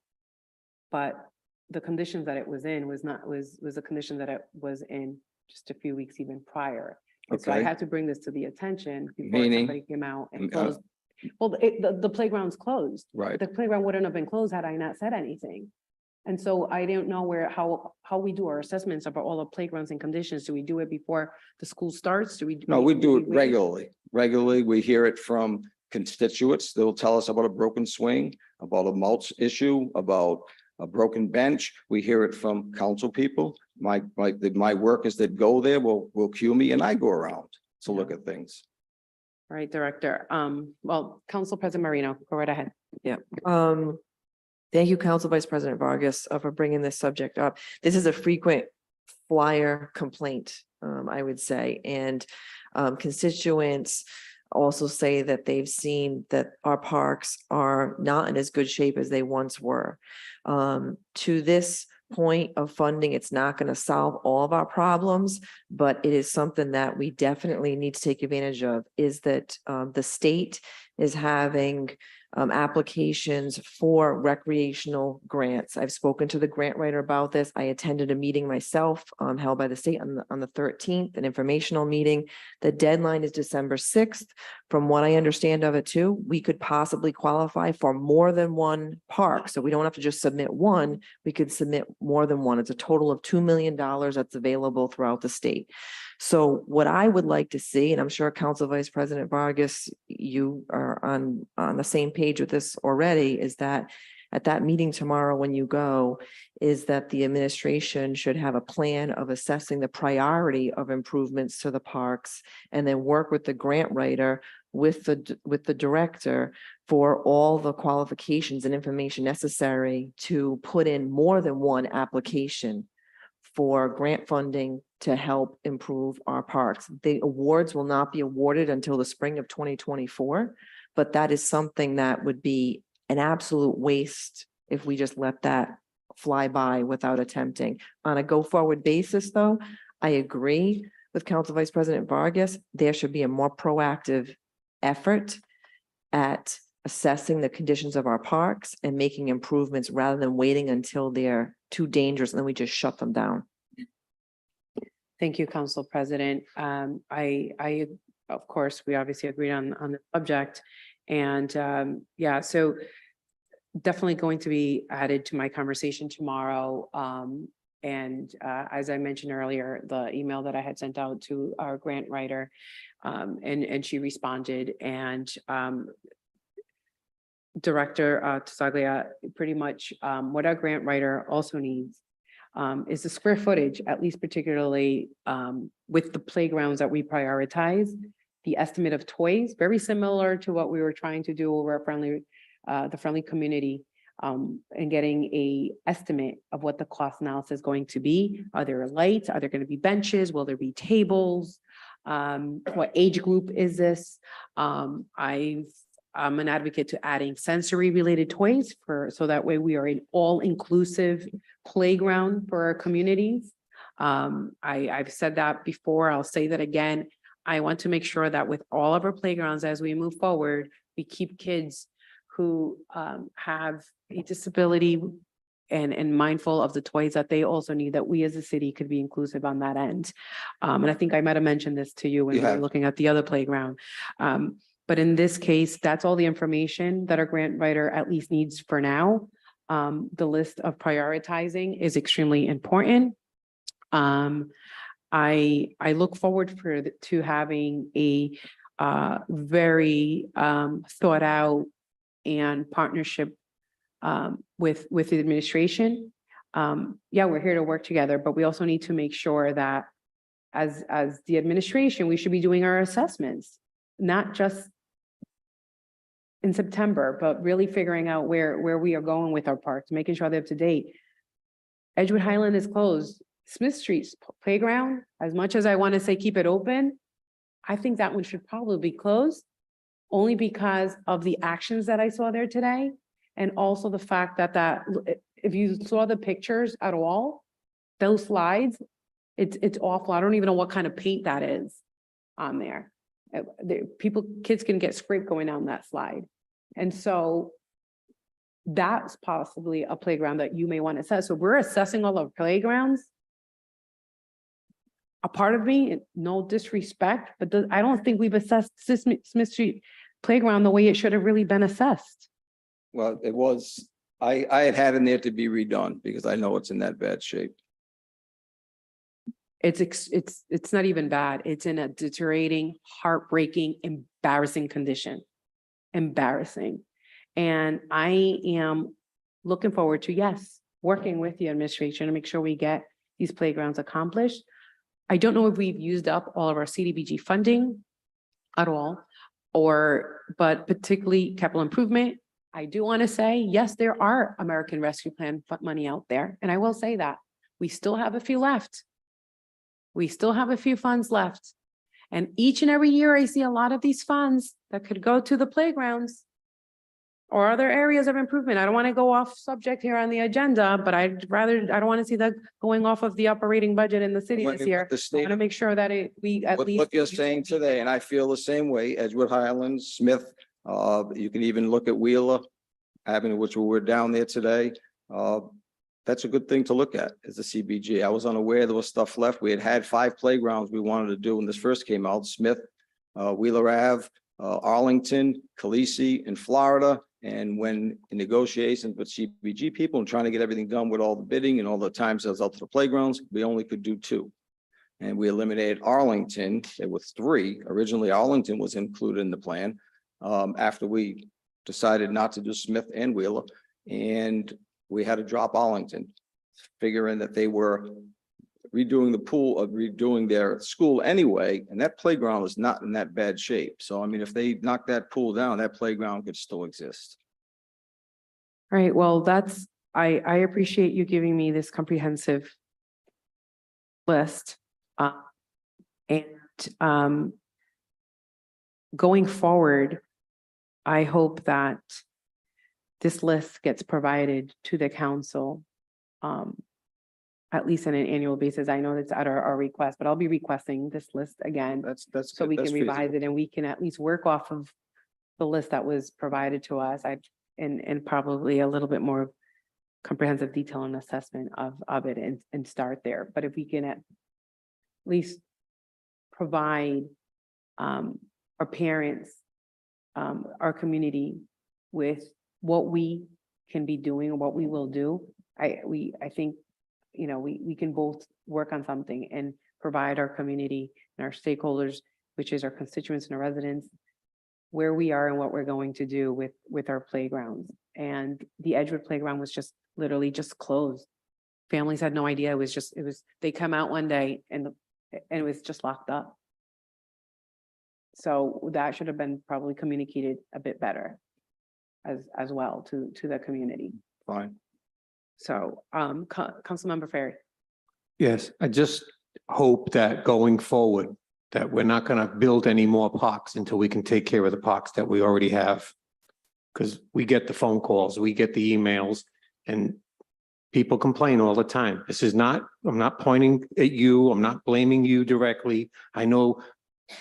but the conditions that it was in was the condition that it was in just a few weeks even prior. And so I Okay. had to bring this to the attention before Meaning? somebody came out and closed. Well, the playground's closed. Right. The playground wouldn't have been closed had I not said anything. And so I don't know how we do our assessments about all the playgrounds and conditions. Do we do it before the school starts? No, we do it wait? regularly. Regularly, we hear it from constituents. They'll tell us about a broken swing, about a mulch issue, about a broken bench. We hear it from council people. My workers that go there will cue me and I go around to look at things. All right, Director. Well, Council President Marino, go right ahead. Thank you, Council Vice President Vargas, for bringing this subject up. This is a frequent flyer complaint, I would say, and constituents also say that they've seen that our parks are not in as good shape as they once were. To this point of funding, it's not going to solve all of our problems, but it is something that we definitely need to take advantage of, is that the state is having applications for recreational grants. I've spoken to the grant writer about this. I attended a meeting myself held by the state on the 13th, an informational meeting. The deadline is December 6th. From what I understand of it too, we could possibly qualify for more than one park. So we don't have to just submit one, we could submit more than one. It's a total of $2 million that's available throughout the state. So what I would like to see, and I'm sure Council Vice President Vargas, you are on the same page with this already, is that at that meeting tomorrow when you go, is that the administration should have a plan of assessing the priority of improvements to the parks and then work with the grant writer with the director for all the qualifications and information necessary to put in more than one application for grant funding to help improve our parks. The awards will not be awarded until the spring of 2024, but that is something that would be an absolute waste if we just let that fly by without attempting. On a go-forward basis, though, I agree with Council Vice President Vargas. There should be a more proactive effort at assessing the conditions of our parks and making improvements rather than waiting until they're too dangerous and then we just shut them down. Thank you, Council President. I of course, we obviously agreed on the subject. And yeah, so definitely going to be added to my conversation tomorrow. As I mentioned earlier, the email that I had sent out to our grant writer, and she responded, and Director Tassaglia, pretty much what our grant writer also needs is the square footage, at least particularly with the playgrounds that we prioritize, the estimate of toys, very similar to what we were trying to do over at the friendly community, and getting a estimate of what the cost analysis is going to be. Are there lights? Are there going to be benches? Will there be tables? What age group is this? I'm an advocate to adding sensory related toys so that way we are an all-inclusive playground for our communities. I've said that before, I'll say that again. I want to make sure that with all of our playgrounds, as we move forward, we keep kids who have a disability and mindful of the toys that they also need, that we as a city could be inclusive on that end. And I think I might have mentioned this to you when we were looking at the other playground. But in this case, that's all the information that our grant writer at least needs for now. The list of prioritizing is extremely important. I look forward to having a very thought out and partnership with the administration. Yeah, we're here to work together, but we also need to make sure that as the administration, we should be doing our assessments, not just in September, but really figuring out where we are going with our parks, making sure they're up to date. Edgewood Highland is closed. Smith Street's playground, as much as I want to say keep it open, I think that one should probably be closed, only because of the actions that I saw there today. And also the fact that if you saw the pictures at all, those slides, it's awful. I don't even know what kind of paint that is on there. Kids can get scraped going down that slide. And so that's possibly a playground that you may want to assess. So we're assessing all of playgrounds. A part of me, no disrespect, but I don't think we've assessed Smith Street playground the way it should have really been assessed. Well, it was, I had in there to be redone because I know it's in that bad shape. It's not even bad. It's in a deteriorating, heartbreaking, embarrassing condition. Embarrassing. And I am looking forward to, yes, working with the administration to make sure we get these playgrounds accomplished. I don't know if we've used up all of our CDBG funding at all, but particularly capital improvement. I do want to say, yes, there are American Rescue Plan money out there. And I will say that we still have a few left. We still have a few funds left. And each and every year I see a lot of these funds that could go to the playgrounds or other areas of improvement. I don't want to go off subject here on the agenda, but I don't want to see that going off of the operating budget in the city this year. I want to make sure that we at least. What you're saying today, and I feel the same way, Edgewood Highlands, Smith, you can even look at Wheeler Avenue, which we were down there today. That's a good thing to look at as a CBG. I was unaware there was stuff left. We had 5 playgrounds we wanted to do when this first came out: Smith, Wheeler Ave, Arlington, Khaleesi in Florida. And when in negotiations with CBG people and trying to get everything done with all the bidding and all the times I was out to the playgrounds, we only could do 2. And we eliminated Arlington. There were 3. Originally, Arlington was included in the plan. After we decided not to do Smith and Wheeler, and we had to drop Arlington, figuring that they were redoing the pool, redoing their school anyway, and that playground is not in that bad shape. So, I mean, if they knock that pool down, that playground could still exist. All right, well, I appreciate you giving me this comprehensive list. And going forward, I hope that this list gets provided to the council, at least on an annual basis. I know that's at our request, but I'll be requesting this list again. That's so we that's can revise feasible. it and we can at least work off of the list that was provided to us. And probably a little bit more comprehensive detail and assessment of it and start there. But if we can at least provide our parents, our community with what we can be doing and what we will do, I think, you know, we can both work on something and provide our community and our stakeholders, which is our constituents and our residents, where we are and what we're going to do with our playgrounds. And the Edgewood playground was just literally just closed. Families had no idea. It was, they come out one day and it was just locked up. So that should have been probably communicated a bit better as well to the community. Fine. So, Councilmember Ferry. Yes, I just hope that going forward, that we're not gonna build any more parks until we can take care of the parks that we already have. Because we get the phone calls, we get the emails, and people complain all the time. This is not, I'm not pointing at you, I'm not blaming you directly. I know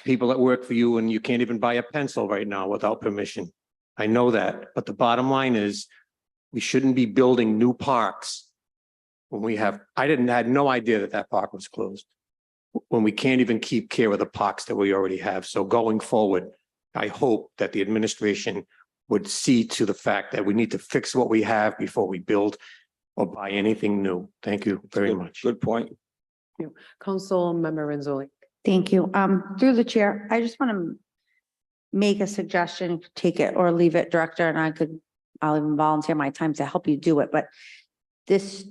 people that work for you and you can't even buy a pencil right now without permission. I know that, but the bottom line is we shouldn't be building new parks when we have, I had no idea that park was closed. When we can't even keep care of the parks that we already have. So going forward, I hope that the administration would see to the fact that we need to fix what we have before we build or buy anything new. Thank you very much. Good point. Councilmember Renzulli. Thank you. Through the chair, I just want to make a suggestion, take it or leave it, Director, and I'll even volunteer my time to help you do it. But this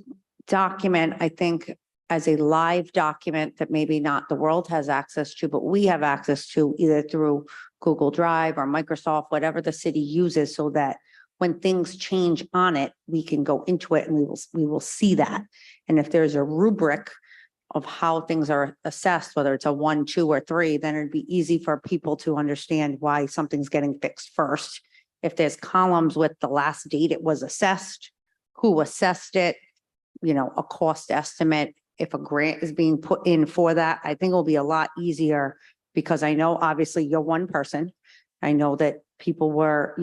document, I think, as a live document that maybe not the world has access to, but we have access to either through Google Drive or Microsoft, whatever the city uses, so that when things change on it, we can go into it and we will see that. And if there's a rubric of how things are assessed, whether it's a 1, 2, or 3, then it'd be easy for people to understand why something's getting fixed first. If there's columns with the last date it was assessed, who assessed it, a cost estimate, if a grant is being put in for that, I think it'll be a lot easier, because I know obviously you're one person. I know that people were,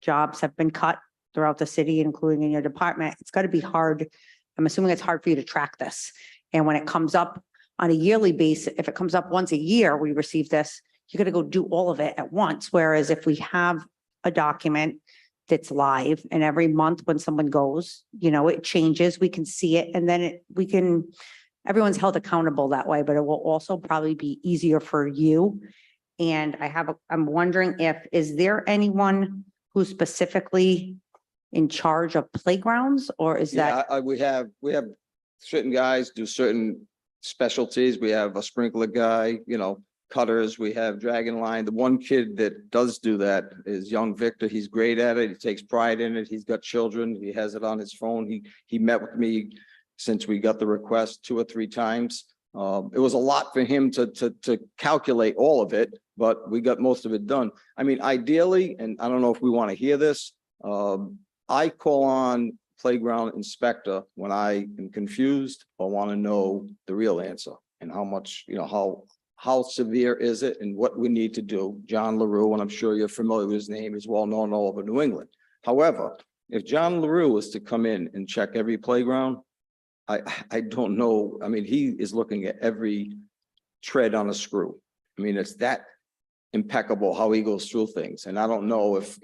jobs have been cut throughout the city, including in your department. It's got to be hard. I'm assuming it's hard for you to track this. And when it comes up on a yearly basis, if it comes up once a year, we receive this, you got to go do all of it at once. Whereas if we have a document that's live and every month when someone goes, it changes, we can see it, and then everyone's held accountable that way, but it will also probably be easier for you. And I'm wondering is there anyone who's specifically in charge of playgrounds, or is that? Yeah, we have certain guys do certain specialties. We have a sprinkler guy, cutters, we have dragon line. The one kid that does do that is young Victor. He's great at it. He takes pride in it. He's got children. He has it on his phone. He met with me since we got the request 2 or 3 times. It was a lot for him to calculate all of it, but we got most of it done. I mean, ideally, and I don't know if we want to hear this, I call on playground inspector when I am confused or want to know the real answer and how much, how severe is it and what we need to do. John LaRue, and I'm sure you're familiar with his name, is well known all over New England. However, if John LaRue was to come in and check every playground, I don't know. I mean, he is looking at every tread on a screw. I mean, it's that impeccable how he goes through things. And I don't know if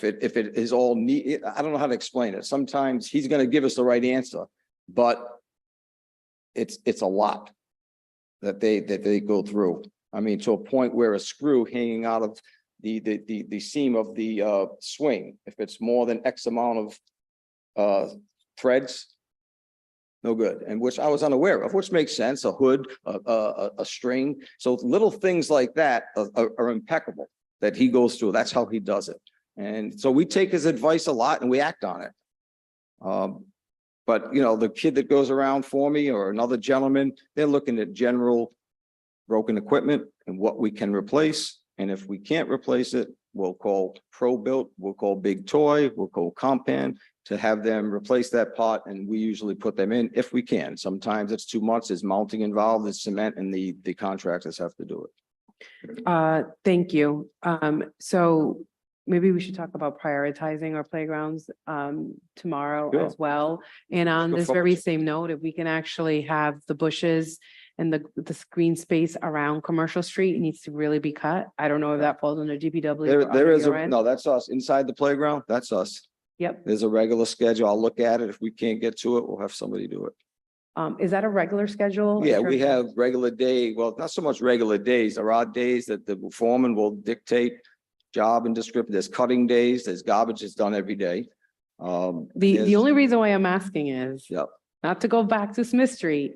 it is all neat. I don't know how to explain it. Sometimes he's going to give us the right answer, but it's a lot that they go through. I mean, to a point where a screw hanging out of the seam of the swing, if it's more than X amount of threads, no good. And which I was unaware of, which makes sense. A hood, a string. So little things like that are impeccable that he goes through. That's how he does it. And so we take his advice a lot and we act on it. But the kid that goes around for me or another gentleman, they're looking at general broken equipment and what we can replace. And if we can't replace it, we'll call Pro-Built, we'll call Big Toy, we'll call Compan to have them replace that part. And we usually put them in if we can. Sometimes it's 2 months, there's mounting involved, there's cement, and the contractors have to do it. Thank you. So maybe we should talk about prioritizing our playgrounds tomorrow Sure. as well. And on Go this forward. very same note, if we can actually have the bushes and the screen space around Commercial Street needs to really be cut. I don't know if that falls under DPW. or There under is your end. no, that's us inside the playground. That's us. Yep. There's a regular schedule. I'll look at it. If we can't get to it, we'll have somebody do it. Is that a regular schedule? Yeah, we have regular day. Well, not so much regular days. There are days that the foreman will dictate job and description. There's cutting days, there's garbage is done every day. The there's- only reason why I'm asking is Yep. not to go back to Smith Street,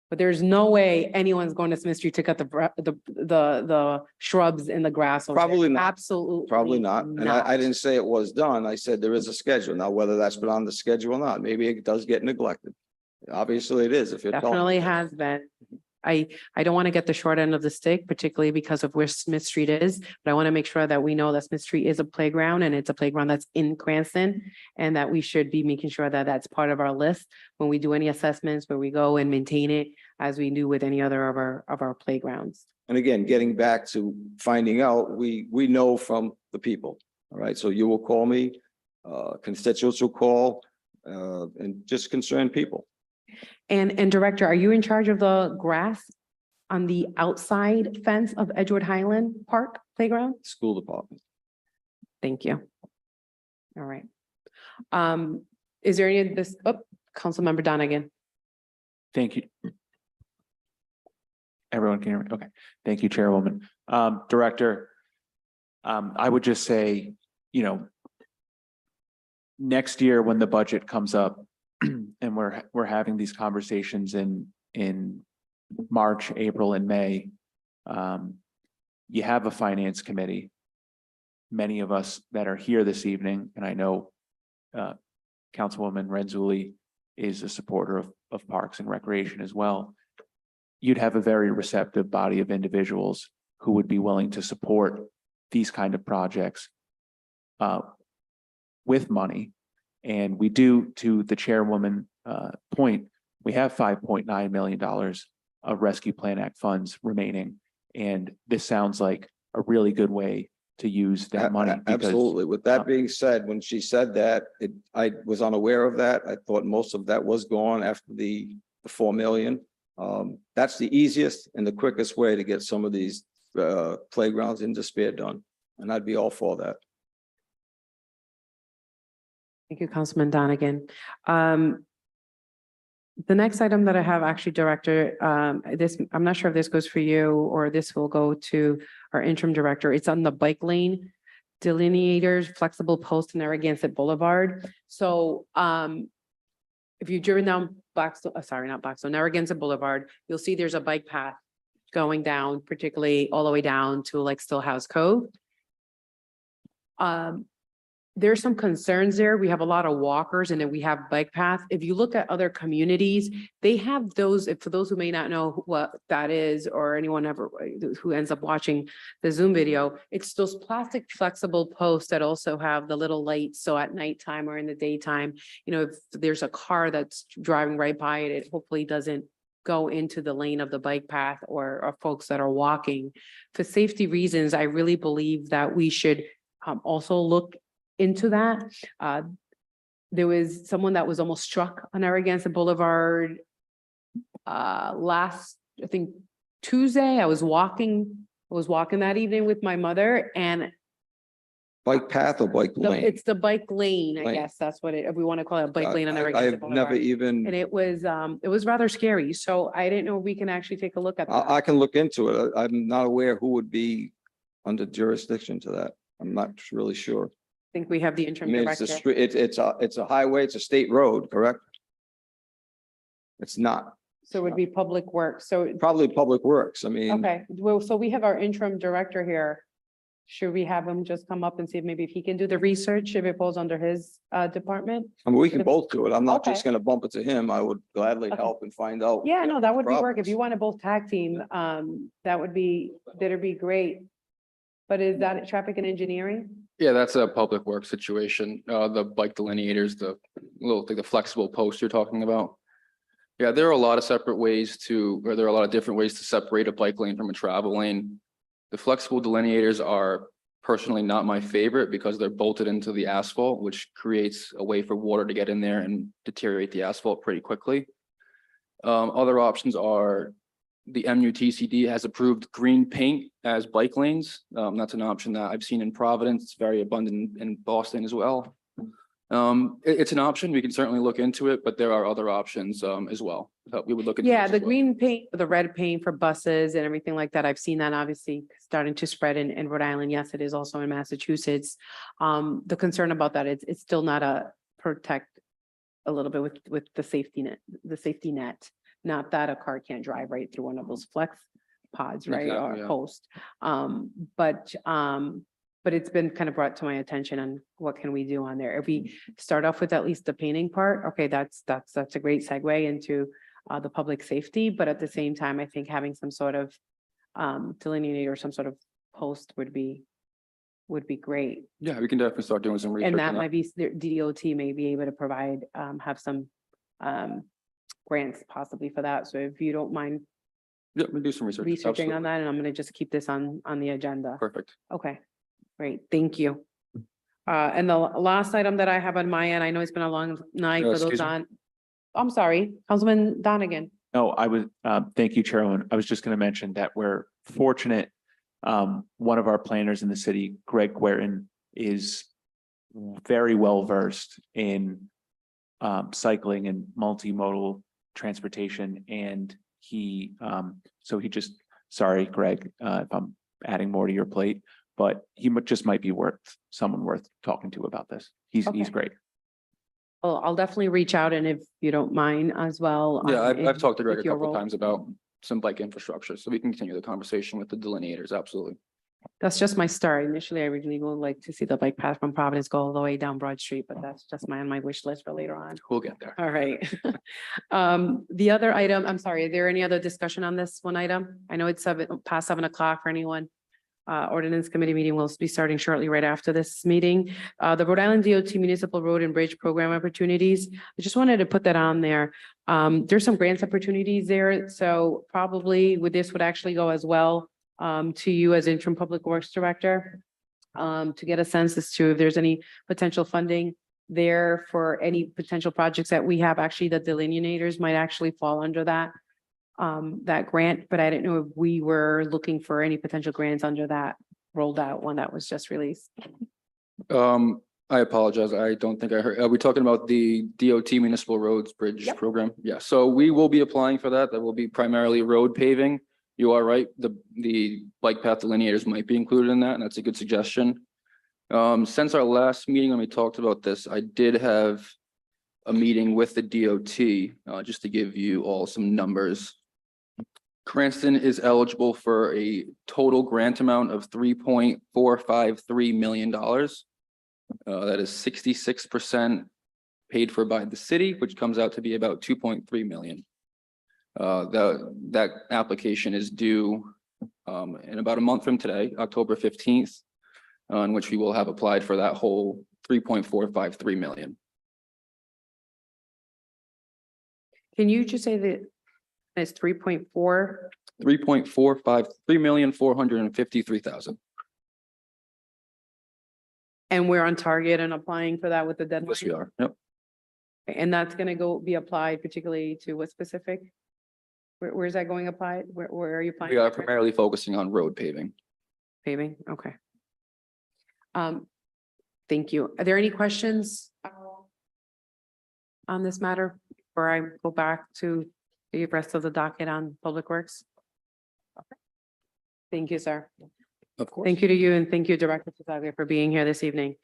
but there's no way anyone's going to Smith Street to cut the shrubs in the grass. over there. Probably not. Absolutely. Probably not. And I didn't say it was done. I said there is a schedule. Now, whether that's been on the schedule or not, maybe it does get neglected. Obviously it is if you're. telling- Definitely has been. I don't want to get the short end of the stick, particularly because of where Smith Street is, but I want to make sure that we know that Smith Street is a playground and it's a playground that's in Cranston. And that we should be making sure that that's part of our list when we do any assessments, where we go and maintain it as we do with any other of our playgrounds. And again, getting back to finding out, we know from the people. All right, so you will call me, constituents will call, and just concerned people. And Director, are you in charge of the grass on the outside fence of Edgewood Highland Park Playground? School department. Thank you. All right. Is there any of this, Councilmember Donegan? Thank you. Everyone can hear me? Okay. Thank you, Chairwoman. Director, I would just say, next year when the budget comes up and we're having these conversations in March, April, and May, you have a finance committee. Many of us that are here this evening, and I know Councilwoman Renzulli is a supporter of Parks and Recreation as well. You'd have a very receptive body of individuals who would be willing to support these kind of projects with money. And we do, to the chairwoman point, we have $5.9 million of Rescue Plan Act funds remaining. And this sounds like a really good way to use that money. because, Absolutely. With that being said, when she said that, I was unaware of that. I thought most of that was gone after the 4 million. That's the easiest and the quickest way to get some of these playgrounds in despair done. And I'd be all for that. Thank you, Councilman Donegan. The next item that I have actually, Director, I'm not sure if this goes for you or this will go to our interim director. It's on the bike lane delineators, flexible post in Narragansett Boulevard. So if you've driven down Narragansett Boulevard, you'll see there's a bike path going down, particularly all the way down to like Stillhouse Cove. There's some concerns there. We have a lot of walkers and then we have bike paths. If you look at other communities, they have those, for those who may not know what that is, or anyone ever who ends up watching the Zoom video, it's those plastic flexible posts that also have the little lights. So at nighttime or in the daytime, if there's a car that's driving right by it, it hopefully doesn't go into the lane of the bike path or folks that are walking. For safety reasons, I really believe that we should also look into that. There was someone that was almost struck on Narragansett Boulevard last, I think, Tuesday. I was walking that evening with my mother, and Bike path or bike lane? it's the bike lane, I Lane. guess that's what if we want to call it a bike lane on I Narragansett have Boulevard. never even, And it was rather scary. So I didn't know if we can actually take a look at that. I can look into it. I'm not aware who would be under jurisdiction to that. I'm not really sure. I think we have the I interim mean, it's a director. street, it's a highway, it's a state road, correct? It's not, So it would be public works. So, probably Public Works. I mean, okay, well, so we have our interim director here. Should we have him just come up and see if maybe if he can do the research, if it falls under his department? we can both do it. I'm not just Okay. gonna bump it to him. I would gladly Okay. help and find out. Yeah, no, that would be work. If Problems. you want to both tag team, that'd be great. But is that traffic and engineering? Yeah, that's a public work situation. The bike delineators, the flexible posts you're talking about. Yeah, there are a lot of separate ways there are a lot of different ways to separate a bike lane from a travel lane. The flexible delineators are personally not my favorite because they're bolted into the asphalt, which creates a way for water to get in there and deteriorate the asphalt pretty quickly. Other options are the MUTCD has approved green paint as bike lanes. That's an option that I've seen in Providence. It's very abundant in Boston as well. It's an option. We can certainly look into it, but there are other options as well. that we would look into. Yeah, this the as well. green paint, the red paint for buses and everything like that. I've seen that obviously starting to spread in Rhode Island. Yes, it is also in Massachusetts. The concern about that, it's still not a protect a little bit with the safety net, not that a car can't drive right through one of those flex pods, right, or Exactly, yeah. post. But it's been kind of brought to my attention on what can we do on there. If we start off with at least the painting part, okay, that's a great segue into the public safety, but at the same time, I think having some sort of delineator or some sort of post would be great. Yeah, we can definitely start doing some research. And on that might be, the DOT may be able to provide, have some grants possibly for that. So if you don't mind Yeah, we'll do some research. researching on Absolutely. that, and I'm gonna just keep this on the agenda. Perfect. Okay, great, thank you. And the last item that I have on my end, I know it's been a long night for those excuse me? on. I'm sorry, Councilman Donegan. No, I was, thank you, Chairwoman. I was just going to mention that we're fortunate. One of our planners in the city, Greg Guertin, is very well versed in cycling and multimodal transportation. And sorry, Greg, if I'm adding more to your plate, but he just might be someone worth talking to about this. He's Okay. great. Well, I'll definitely reach out, and if you don't mind as well. Yeah, I've talked to Greg a with your couple role. times about some bike infrastructure, so we can continue the conversation with the delineators. Absolutely. That's just my start. Initially, I originally would like to see the bike path from Providence go all the way down Broad Street, but that's just on my wish list for later on. We'll get there. All right. The other item, I'm sorry, is there any other discussion on this one item? I know it's past 7 o'clock for anyone. Ordinance Committee meeting will be starting shortly right after this meeting. The Rhode Island DOT Municipal Road and Bridge Program opportunities. I just wanted to put that on there. There's some grants opportunities there, so probably this would actually go as well to you as interim Public Works Director to get a sense as to if there's any potential funding there for any potential projects that we have. Actually, the delineators might actually fall under that grant, but I didn't know if we were looking for any potential grants under that rolled out one that was just released. I apologize. I don't think I heard. Are we talking about the DOT Municipal Roads Bridge Yep. Program? Yeah, so we will be applying for that. That will be primarily road paving. You are right. The bike path delineators might be included in that, and that's a good suggestion. Since our last meeting when we talked about this, I did have a meeting with the DOT, just to give you all some numbers. Cranston is eligible for a total grant amount of $3.453 million. That is 66% paid for by the city, which comes out to be about 2.3 million. That application is due in about a month from today, October 15th, on which we will have applied for that whole 3.453 million. Can you just say that it's 3.4? 3.453,453,000. And we're on target and applying for that with the deadline? Yes, we are. Yep. And that's gonna be applied particularly to what specific? Where is that going applied? Where are you applying? We are for it? primarily focusing on road paving. Paving, okay. Thank you. Are there any questions on this matter before I go back to the rest of the docket on Public Works? Okay. Thank you, sir. Of course. Thank you to you, and thank you, Director Pataglia, for being here this evening.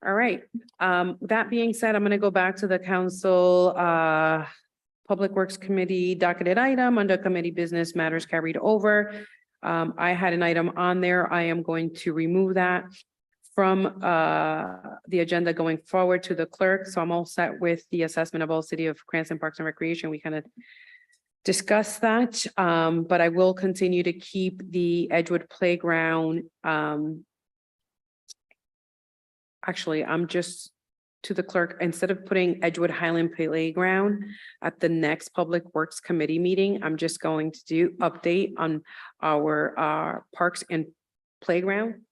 All right, that being said, I'm gonna go back to the council, Public Works Committee docketed item under committee business matters carried over. I had an item on there. I am going to remove that from the agenda going forward to the clerk. So I'm all set with the assessment of all City of Cranston Parks and Recreation. We kind of discussed that, but I will continue to keep the Edgewood Playground. Actually, I'm just to the clerk, instead of putting Edgewood Highland Playground at the next Public Works Committee meeting, I'm just going to do update on our parks and playground,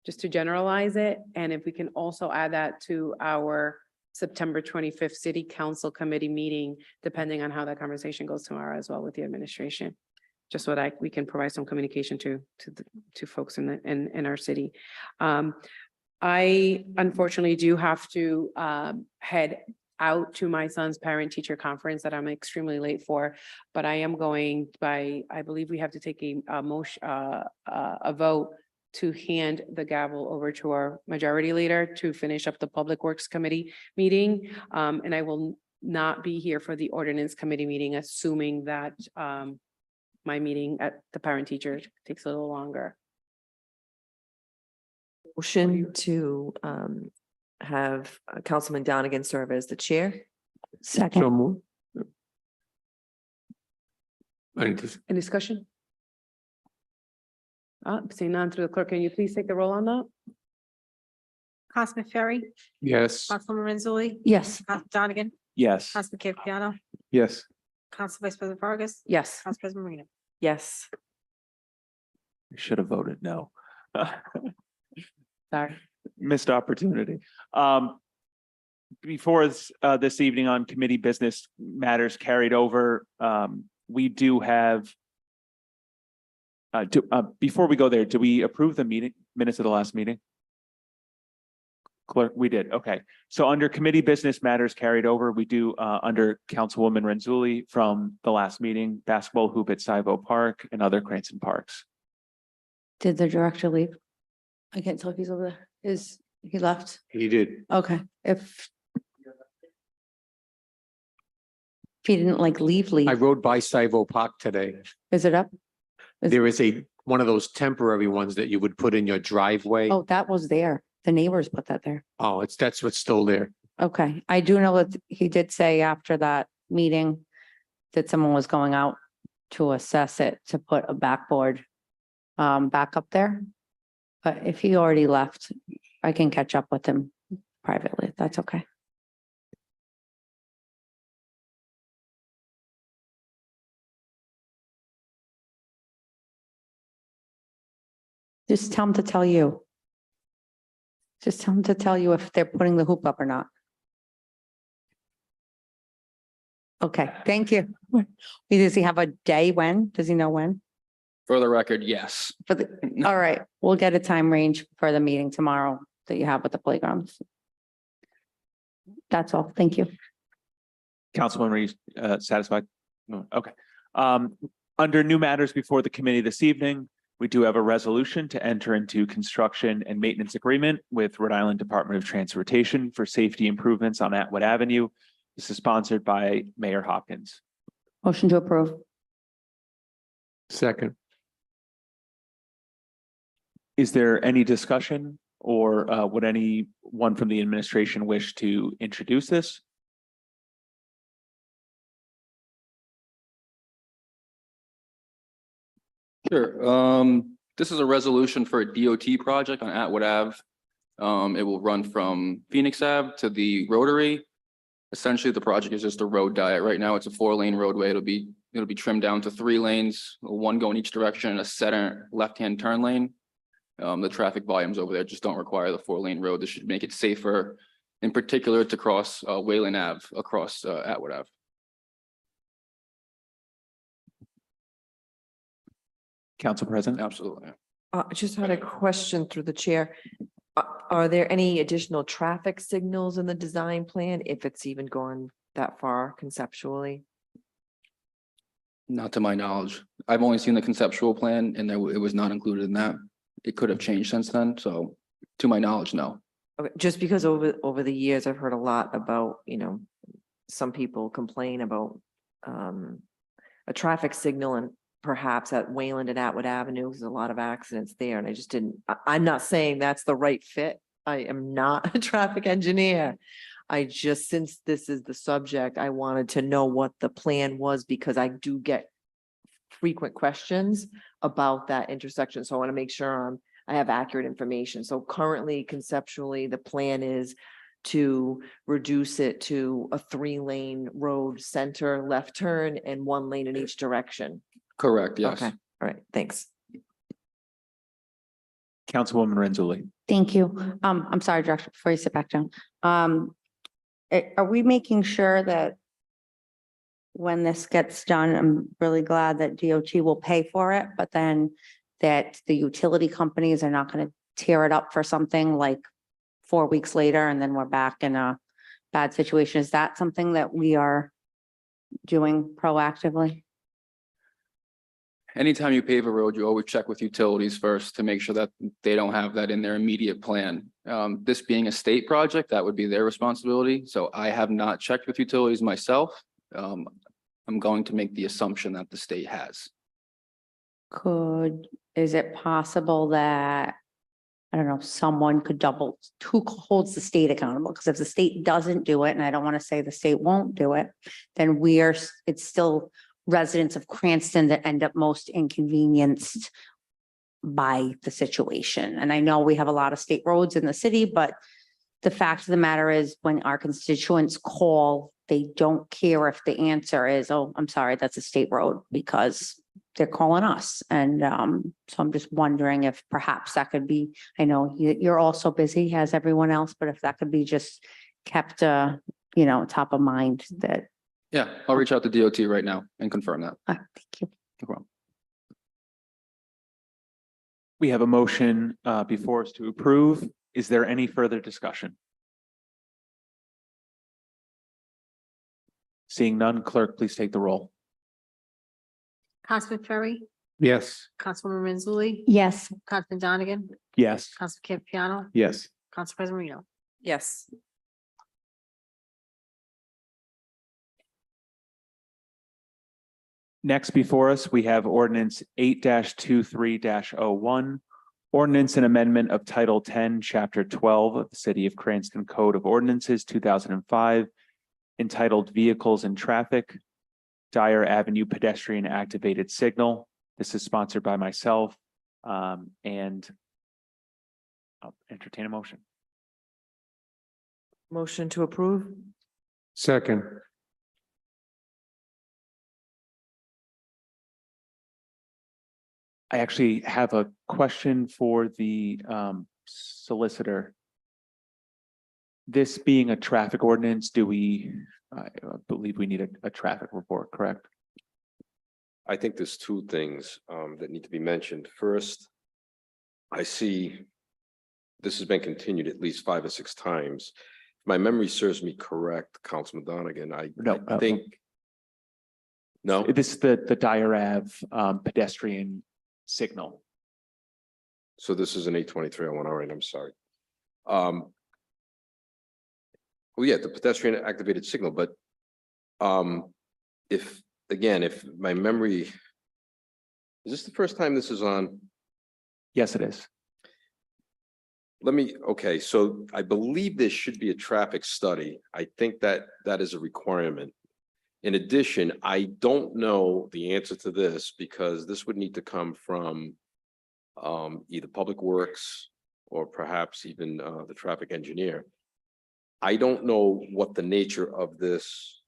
just to generalize it. And if we can also add that to our September 25th City Council Committee meeting, depending on how that conversation goes tomorrow as well with the administration, just so that we can provide some communication to folks in our city. I unfortunately do have to head out to my son's parent-teacher conference that I'm extremely late for, but I am going by, I believe we have to take a motion, a vote to hand the gavel over to our majority leader to finish up the Public Works Committee meeting. And I will not be here for the Ordinance Committee meeting, assuming that my meeting at the parent-teacher takes a little longer. Motion to have Councilman Donegan serve as the chair. Second. So moved. Any dis- Any discussion? Seeing none through the clerk, can you please take the roll on that? Councilman Ferry, Yes. Councilwoman Renzulli, Yes. Council Donegan, Yes. Councilman Campiano, Yes. Council Vice President Vargas, Yes. Council President Marino. Yes. I should have voted no. Sorry. Missed opportunity. Before this evening on committee business matters carried over, we do have. Before we go there, do we approve the minutes of the last meeting? Clerk, we did. Okay. So under committee business matters carried over, we do under Councilwoman Renzulli from the last meeting, basketball hoop at Saivo Park and other Cranston parks. Did the director leave? I can't tell if he's over there. Is he left? He did. Okay, if he didn't like leave, I rode by Saivo Park today. is it up? There is one of those temporary ones that you would put in your driveway. Oh, that was there. The neighbors put that there. Oh, that's what's still there. Okay, I do know that he did say after that meeting that someone was going out to assess it, to put a backboard back up there. But if he already left, I can catch up with him privately. if That's okay. Just tell him to tell you. Just tell him to tell you if they're putting the hoop up or not. Okay, thank you. Does he have a day when? Does he know when? For the record, yes. For the, all right, we'll get a time range for the meeting tomorrow that you have with the playgrounds. That's all. Thank you. Councilwoman, are you satisfied? No, okay. Under new matters before the committee this evening, we do have a resolution to enter into construction and maintenance agreement with Rhode Island Department of Transportation for safety improvements on Atwood Avenue. This is sponsored by Mayor Hopkins. Motion to approve. Second. Is there any discussion or would anyone from the administration wish to introduce this? Sure. This is a resolution for a DOT project on Atwood Ave. It will run from Phoenix Ave to the Rotary. Essentially, the project is just a road diet. Right now, it's a 4-lane roadway. It'll be trimmed down to 3 lanes, 1 going each direction and a center left-hand turn lane. The traffic volumes over there just don't require the 4-lane road. This should make it safer, in particular to cross Wayland Ave across Atwood Ave. Council President? Absolutely. Just had a question through the chair. Are there any additional traffic signals in the design plan, if it's even gone that far conceptually? Not to my knowledge. I've only seen the conceptual plan and it was not included in that. It could have changed since then. So to my knowledge, no. Okay, just because over the years, I've heard a lot about, some people complain about a traffic signal and perhaps at Wayland and Atwood Avenue, there's a lot of accidents there, and I just I'm not saying that's the right fit. I am not a traffic engineer. I just, since this is the subject, I wanted to know what the plan was because I do get frequent questions about that intersection. So I want to make sure I have accurate information. So currently, conceptually, the plan is to reduce it to a 3-lane road, center, left turn, and 1 lane in each direction. Correct, yes. Okay, all right, thanks. Councilwoman Renzulli. Thank you. I'm sorry, Director, before you sit back down. Are we making sure that when this gets done, I'm really glad that DOT will pay for it, but then that the utility companies are not going to tear it up for something like 4 weeks later and then we're back in a bad situation. Is that something that we are doing proactively? Anytime you pave a road, you always check with utilities first to make sure that they don't have that in their immediate plan. This being a state project, that would be their responsibility. So I have not checked with utilities myself. I'm going to make the assumption that the state has. Is it possible that, I don't know, someone could who holds the state accountable? Because if the state doesn't do it, and I don't want to say the state won't do it, then it's still residents of Cranston that end up most inconvenienced by the situation. And I know we have a lot of state roads in the city, but the fact of the matter is when our constituents call, they don't care if the answer is, oh, I'm sorry, that's a state road, because they're calling us. And so I'm just wondering if perhaps that could be, I know you're also busy as everyone else, but if that could be just kept, top of mind that. Yeah, I'll reach out to DOT right now and confirm that. Thank you. No problem. We have a motion before us to approve. Is there any further discussion? Seeing none, clerk, please take the roll. Councilman Ferry, Yes. Councilwoman Mazzulli, Yes. Councilman Donegan, Yes. Councilman Campiano, Yes. Council President Marino. Yes. Next before us, we have ordinance 8-23-01. Ordinance and amendment of Title 10, Chapter 12 of the City of Cranston Code of Ordinances, 2005, entitled Vehicles and Traffic, Dyer Avenue Pedestrian Activated Signal. This is sponsored by myself, and I'll entertain a motion. Motion to approve? Second. I actually have a question for the solicitor. This being a traffic ordinance, I believe we need a traffic report, correct? I think there's two things that need to be mentioned. First, I see this has been continued at least 5 or 6 times. If my memory serves me correct, Councilman Donegan, I think. No, This is the Dyer Ave pedestrian signal. so this is an 82301. All right, I'm sorry. Well, yeah, the pedestrian activated signal, but if my memory, is this the first time this is on? Yes, it is. Okay, so I believe there should be a traffic study. I think that is a requirement. In addition, I don't know the answer to this because this would need to come from either Public Works or perhaps even the traffic engineer. I don't know what the nature of this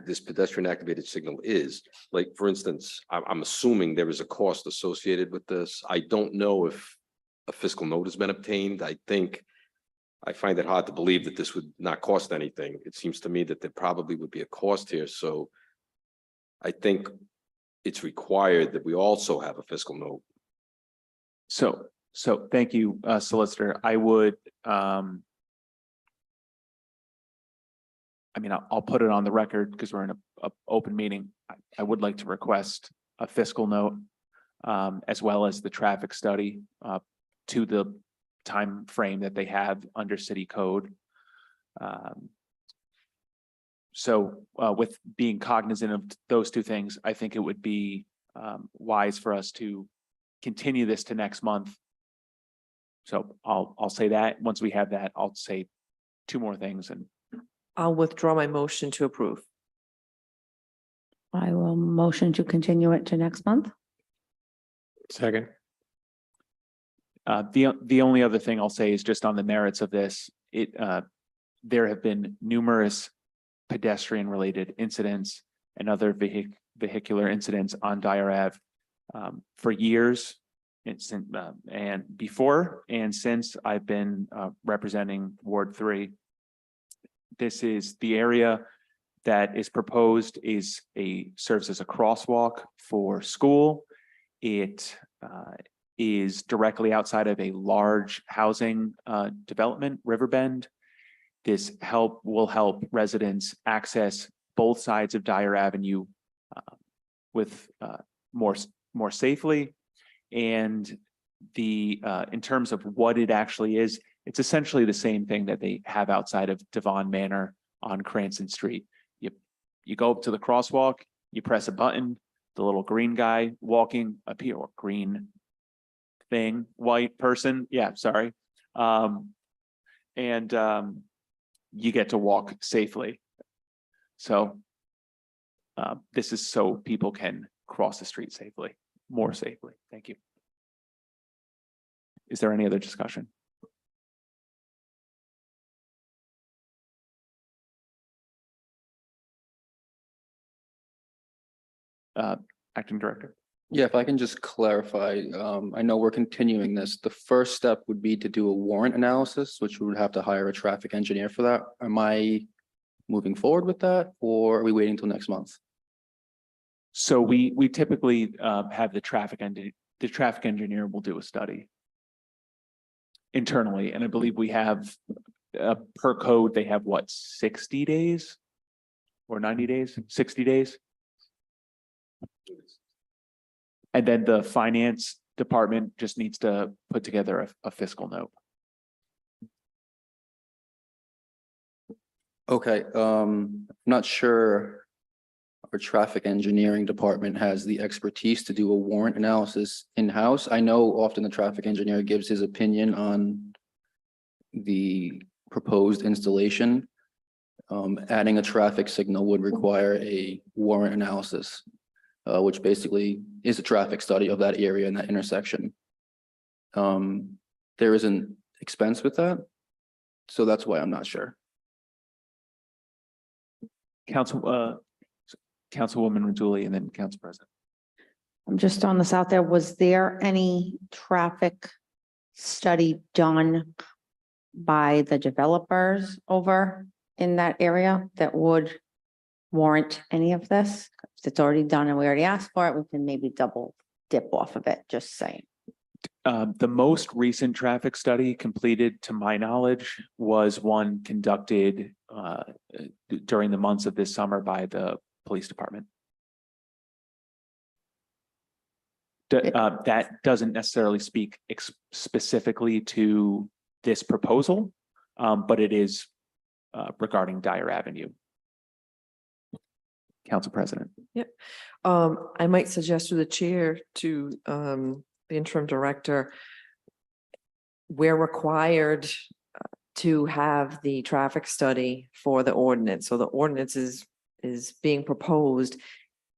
this pedestrian activated signal is. Like, for instance, I'm assuming there is a cost associated with this. I don't know if a fiscal note has been obtained. I find it hard to believe that this would not cost anything. It seems to me that there probably would be a cost here. So I think it's required that we also have a fiscal note. So thank you, solicitor. I would, I'll put it on the record because we're in a open meeting. I would like to request a fiscal note as well as the traffic study to the time frame that they have under city code. So with being cognizant of those two things, I think it would be wise for us to continue this to next month. So I'll say that. Once we have that, I'll say 2 more things and I'll withdraw my motion to approve. I will motion to continue it to next month. Second. the only other thing I'll say is just on the merits of this. There have been numerous pedestrian related incidents and other vehicular incidents on Dyer Ave for years. And before and since I've been representing Ward 3. This is the area that is proposed serves as a crosswalk for school. It is directly outside of a large housing development, Riverbend. This will help residents access both sides of Dyer Avenue with more safely. And in terms of what it actually is, it's essentially the same thing that they have outside of Devon Manor on Cranston Street. You go up to the crosswalk, you press a button, the little green guy walking up here, or green thing, white person, yeah, sorry. You get to walk safely. So this is so people can cross the street safely, more safely. Thank you. Is there any other discussion? Acting Director. Yeah, if I can just clarify, I know we're continuing this. The first step would be to do a warrant analysis, which we would have to hire a traffic engineer for that. Am I moving forward with that, or are we waiting until next month? So we typically have the traffic engineer will do a study internally, and I believe we have per code, they have what, 60 days or 90 days, 60 days? And then the finance department just needs to put together a fiscal note. Okay, not sure our traffic engineering department has the expertise to do a warrant analysis in-house. I know often the traffic engineer gives his opinion on the proposed installation. Adding a traffic signal would require a warrant analysis, which basically is a traffic study of that area and that intersection. There is an expense with that, so that's why I'm not sure. Councilwoman Renzulli and then Council President. I'm just throwing this out there. Was there any traffic study done by the developers over in that area that would warrant any of this? If it's already done and we already asked for it, we can maybe double dip off of it, just saying. The most recent traffic study completed, to my knowledge, was one conducted during the months of this summer by the police department. That doesn't necessarily speak specifically to this proposal, but it is regarding Dyer Avenue. Council President. Yep. I might suggest to the chair to the interim director, we're required to have the traffic study for the ordinance. So the ordinance is being proposed.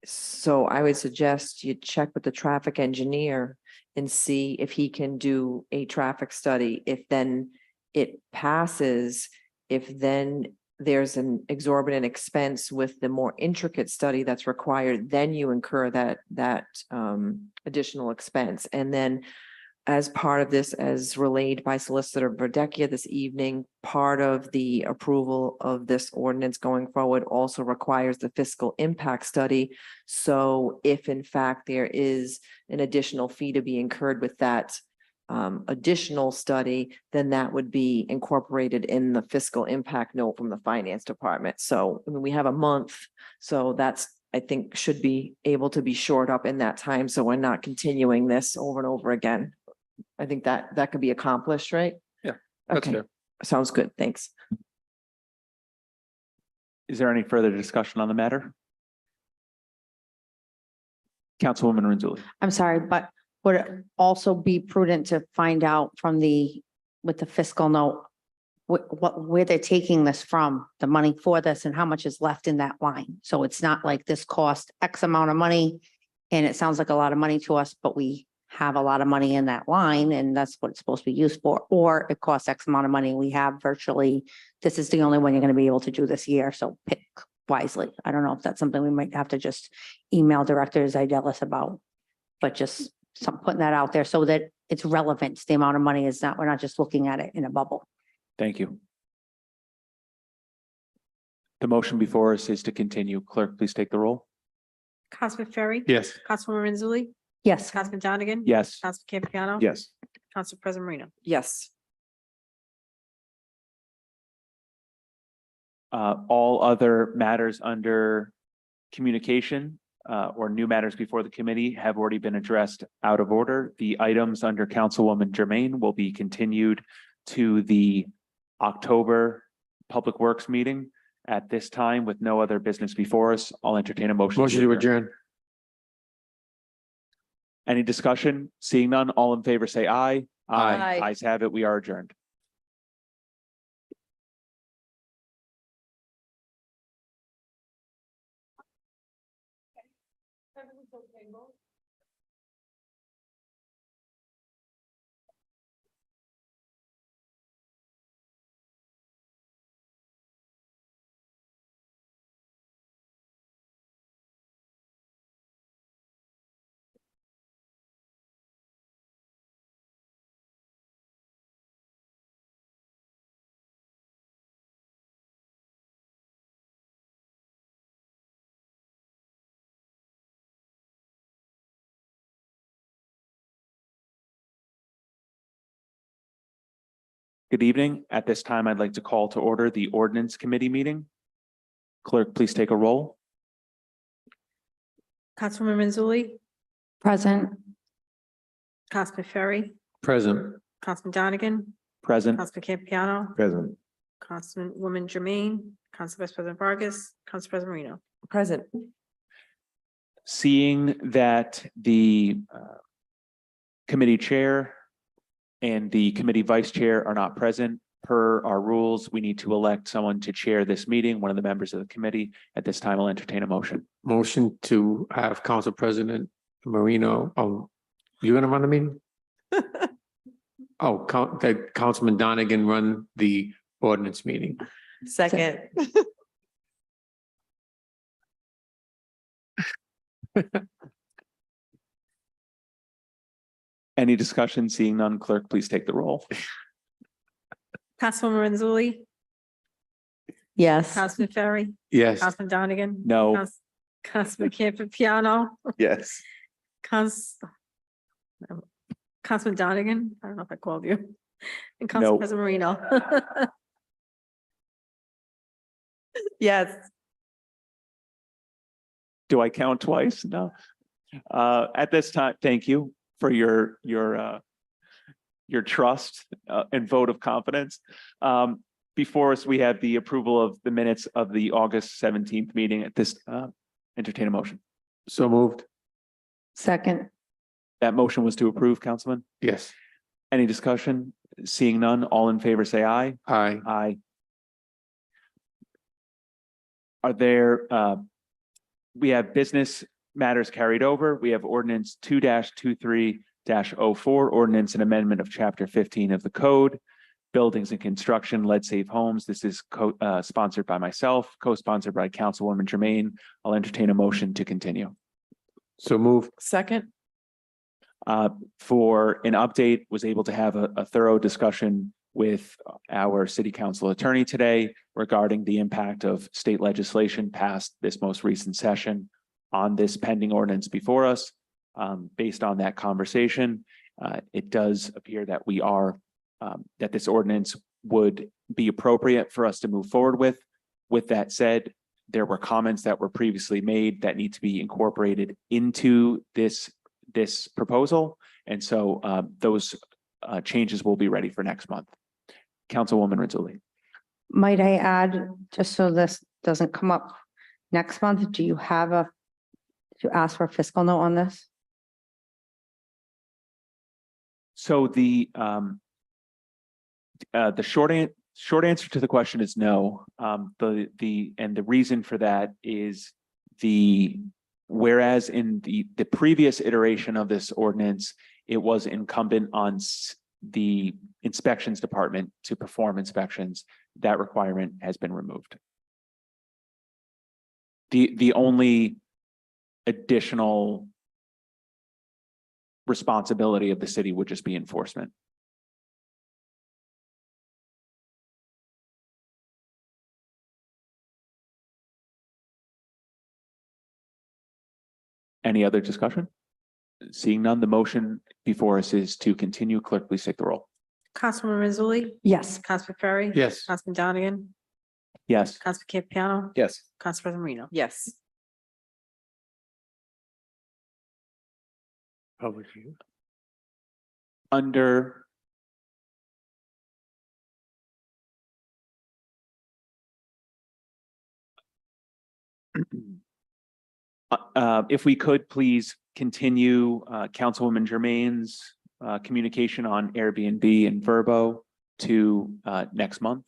So I would suggest you check with the traffic engineer and see if he can do a traffic study. If then it passes, if then there's an exorbitant expense with the more intricate study that's required, then you incur that additional expense. And then as part of this, as relayed by Solicitor Verdecchia this evening, part of the approval of this ordinance going forward also requires the fiscal impact study. So if in fact there is an additional fee to be incurred with that additional study, then that would be incorporated in the fiscal impact note from the finance department. So I mean, we have a month, so that's, I think, should be able to be shored up in that time. So we're not continuing this over and over again. I think that could be accomplished, right? Yeah, that's Okay, fair. sounds good. Thanks. Is there any further discussion on the matter? Councilwoman Renzulli. I'm sorry, but would it also be prudent to find out from with the fiscal note, where they're taking this from, the money for this and how much is left in that line? So it's not like this cost X amount of money and it sounds like a lot of money to us, but we have a lot of money in that line and that's what it's supposed to be used for. Or it costs X amount of money. We have virtually, this is the only one you're going to be able to do this year. So pick wisely. I don't know if that's something we might have to just email Director Zidelis about, but just putting that out there so that it's relevant. The amount of money is not, we're not just looking at it in a bubble. Thank you. The motion before us is to continue. Clerk, please take the roll. Councilman Ferry. Yes. Councilwoman Renzulli, Yes. Councilman Donegan? Yes. Councilman Campiano? Yes. Council President Marino? Yes. All other matters under communication or new matters before the committee have already been addressed out of order. The items under Councilwoman Germain will be continued to the October Public Works meeting. At this time, with no other business before us, I'll entertain a motion. Motion to adjourn. Any discussion? Seeing none, all in favor say aye. Aye. Ayes have it. We are adjourned. Good evening. At this time, I'd like to call to order the Ordinance Committee meeting. Clerk, please take a roll. Councilwoman Mazzulli? Present. Councilman Ferry? Present. Councilman Donegan? Present. Councilman Campiano? Present. Councilwoman Jermaine? Council Vice President Vargas? Council President Marino? Present. Seeing that the committee chair and the committee vice chair are not present, per our rules, we need to elect someone to chair this meeting, one of the members of the committee. At this time, I'll entertain a motion. Motion to have Council President Marino, you're gonna run the meeting? Oh, that Councilman Donegan run the ordinance meeting. Second. Any discussion? Seeing none, clerk, please take the roll. Councilwoman Mazzulli? Yes. Councilman Ferry? Yes. Councilman Donegan? No. Councilman Campiano? Yes. Councilman Donegan? I don't know if I called you. And No. Council President Marino? Yes. Do I count twice? No. At this time, thank you for your trust and vote of confidence. Before us, we have the approval of the minutes of the August 17th meeting. At this, entertain a motion. So moved. Second. That motion was to approve, Councilman. Yes. Any discussion? Seeing none, all in favor say aye. Aye. Aye. Are there, we have business matters carried over. We have ordinance 2-23-04, ordinance and amendment of chapter 15 of the code, buildings and construction, lead safe homes. This is sponsored by myself, co-sponsored by Councilwoman Jermaine. I'll entertain a motion to continue. So moved. Second. For an update, was able to have a thorough discussion with our city council attorney today regarding the impact of state legislation passed this most recent session on this pending ordinance before us. Based on that conversation, it does appear that we are, that this ordinance would be appropriate for us to move forward with. With that said, there were comments that were previously made that need to be incorporated into this proposal. And so those changes will be ready for next month. Councilwoman Rizzoli. Might I add, just so this doesn't come up next month, do you have to ask for a fiscal note on this? So the short answer to the question is no. The reason for that is whereas in the previous iteration of this ordinance, it was incumbent on the inspections department to perform inspections, that requirement has been removed. The only additional responsibility of the city would just be enforcement. Any other discussion? Seeing none, the motion before us is to continue. Clerk, please take the roll. Councilwoman Mazzulli, Yes. Councilman Ferry. Yes. Councilman Donegan, Yes. Councilman Campiano, Yes. Council President Marino. Yes. Public hearing. Under if we could please continue Councilwoman Germain's communication on Airbnb and Verbo to next month.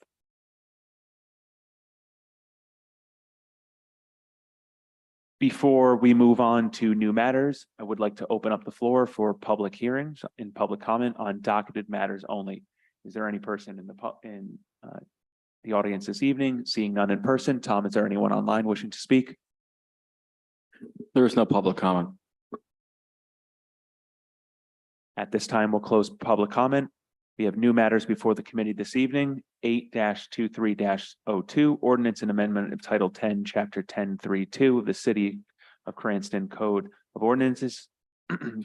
Before we move on to new matters, I would like to open up the floor for public hearings and public comment on docketed matters only. Is there any person in the audience this evening? Seeing none in person. Tom, is there anyone online wishing to speak? There is no public comment. At this time, we'll close public comment. We have new matters before the committee this evening, 8-23-02, ordinance and amendment of Title 10, Chapter 10.3.2 of the City of Cranston Code of Ordinances,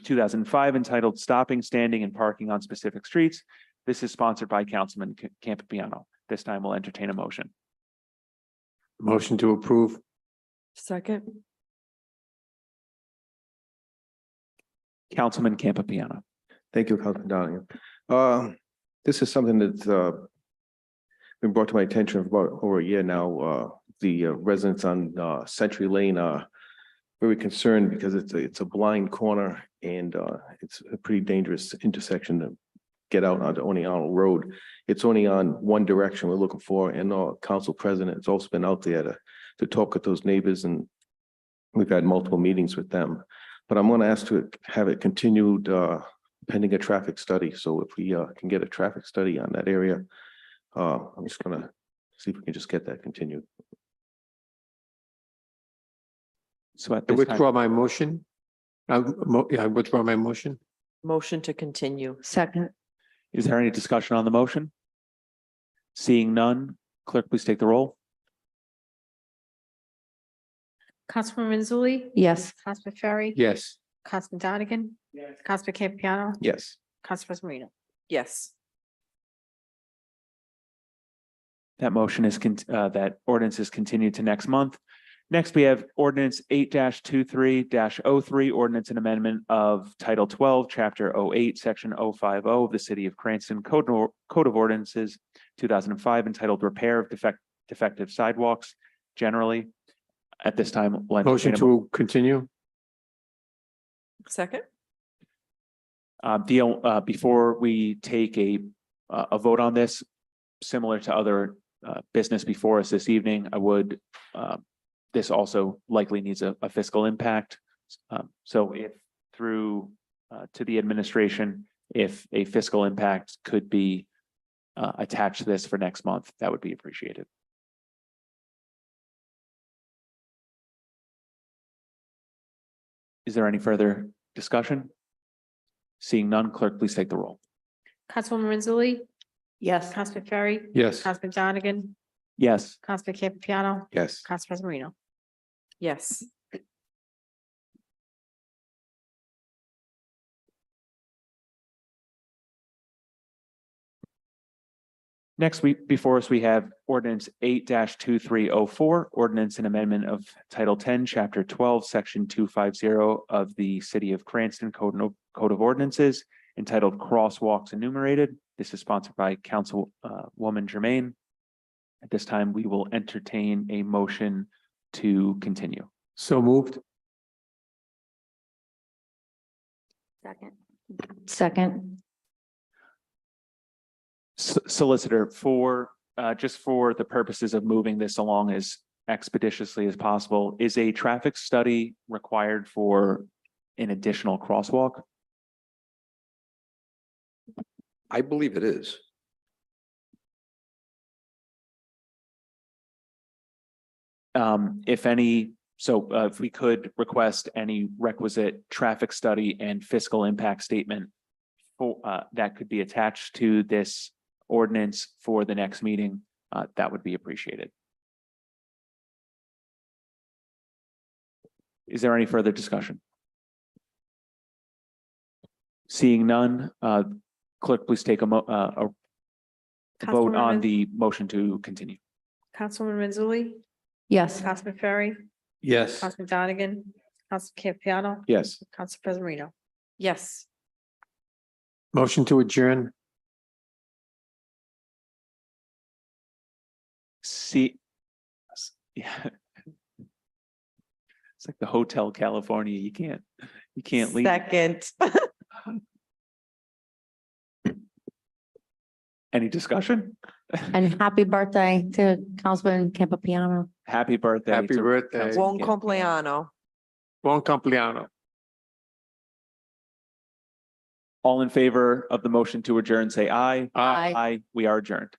2005, entitled Stopping, Standing, and Parking on Specific Streets. This is sponsored by Councilman Campiano. This time we'll entertain a motion. Motion to approve. Second. Councilman Campiano. Thank you, Councilman Donegan. This is something that's been brought to my attention for about over a year now. The residents on Century Lane are very concerned because it's a blind corner and it's a pretty dangerous intersection to get out onto Oni Arnold Road. It's only on one direction we're looking for, and our council president has also been out there to talk with those neighbors, and we've had multiple meetings with them. But I'm going to ask to have it continued pending a traffic study. So if we can get a traffic study on that area, I'm just going to see if we can just get that continued. So at I this time, withdraw my motion. I withdraw my motion. Motion to continue. Second. is there any discussion on the motion? Seeing none, clerk, please take the roll. Councilwoman Mazzulli, Yes. Councilman Ferry. Yes. Councilman Donegan, Councilman Campiano, Yes. Council President Marino. Yes. That motion is, that ordinance is continued to next month. Next, we have ordinance 8-23-03, ordinance and amendment of Title 12, Chapter 08, Section 050 of the City of Cranston Code of Ordinances, 2005, entitled Repair of Defective Sidewalks Generally. At this time, we'll Motion entertain to continue. Second. before we take a vote on this, similar to other business before us this evening, I would, this also likely needs a fiscal impact. So if through to the administration, if a fiscal impact could be attached to this for next month, that would be appreciated. Is there any further discussion? Seeing none, clerk, please take the roll. Councilwoman Mazzulli, Yes. Councilman Ferry. Yes. Councilman Donegan, Yes. Councilman Campiano, Yes. Council President Marino. Yes. Next week, before us, we have ordinance 8-2304, ordinance and amendment of Title 10, Chapter 12, Section 250 of the City of Cranston Code of Ordinances, entitled Crosswalks Enumerated. This is sponsored by Councilwoman Germain. At this time, we will entertain a motion to continue. So moved. Second. Second. Solicitor, for just for the purposes of moving this along as expeditiously as possible, is a traffic study required for an additional crosswalk? I believe it is. If any, so if we could request any requisite traffic study and fiscal impact statement for that could be attached to this ordinance for the next meeting, that would be appreciated. Is there any further discussion? Seeing none, clerk, please take a vote Councilwoman on Ren- the motion to continue. Councilwoman Mazzulli, Yes. Councilman Ferry, Yes. Councilman Donegan, Council Campiano, Yes. Council President Marino. Yes. Motion to adjourn. See. Yeah. It's like the Hotel California. You can't leave. Second. Any discussion? And happy birthday to Councilman Campiano. Happy birthday. Happy to birthday. Councilman Buon Camp. compleanno. Buon compleanno. All in favor of the motion to adjourn, say aye. Aye. Aye, we are adjourned.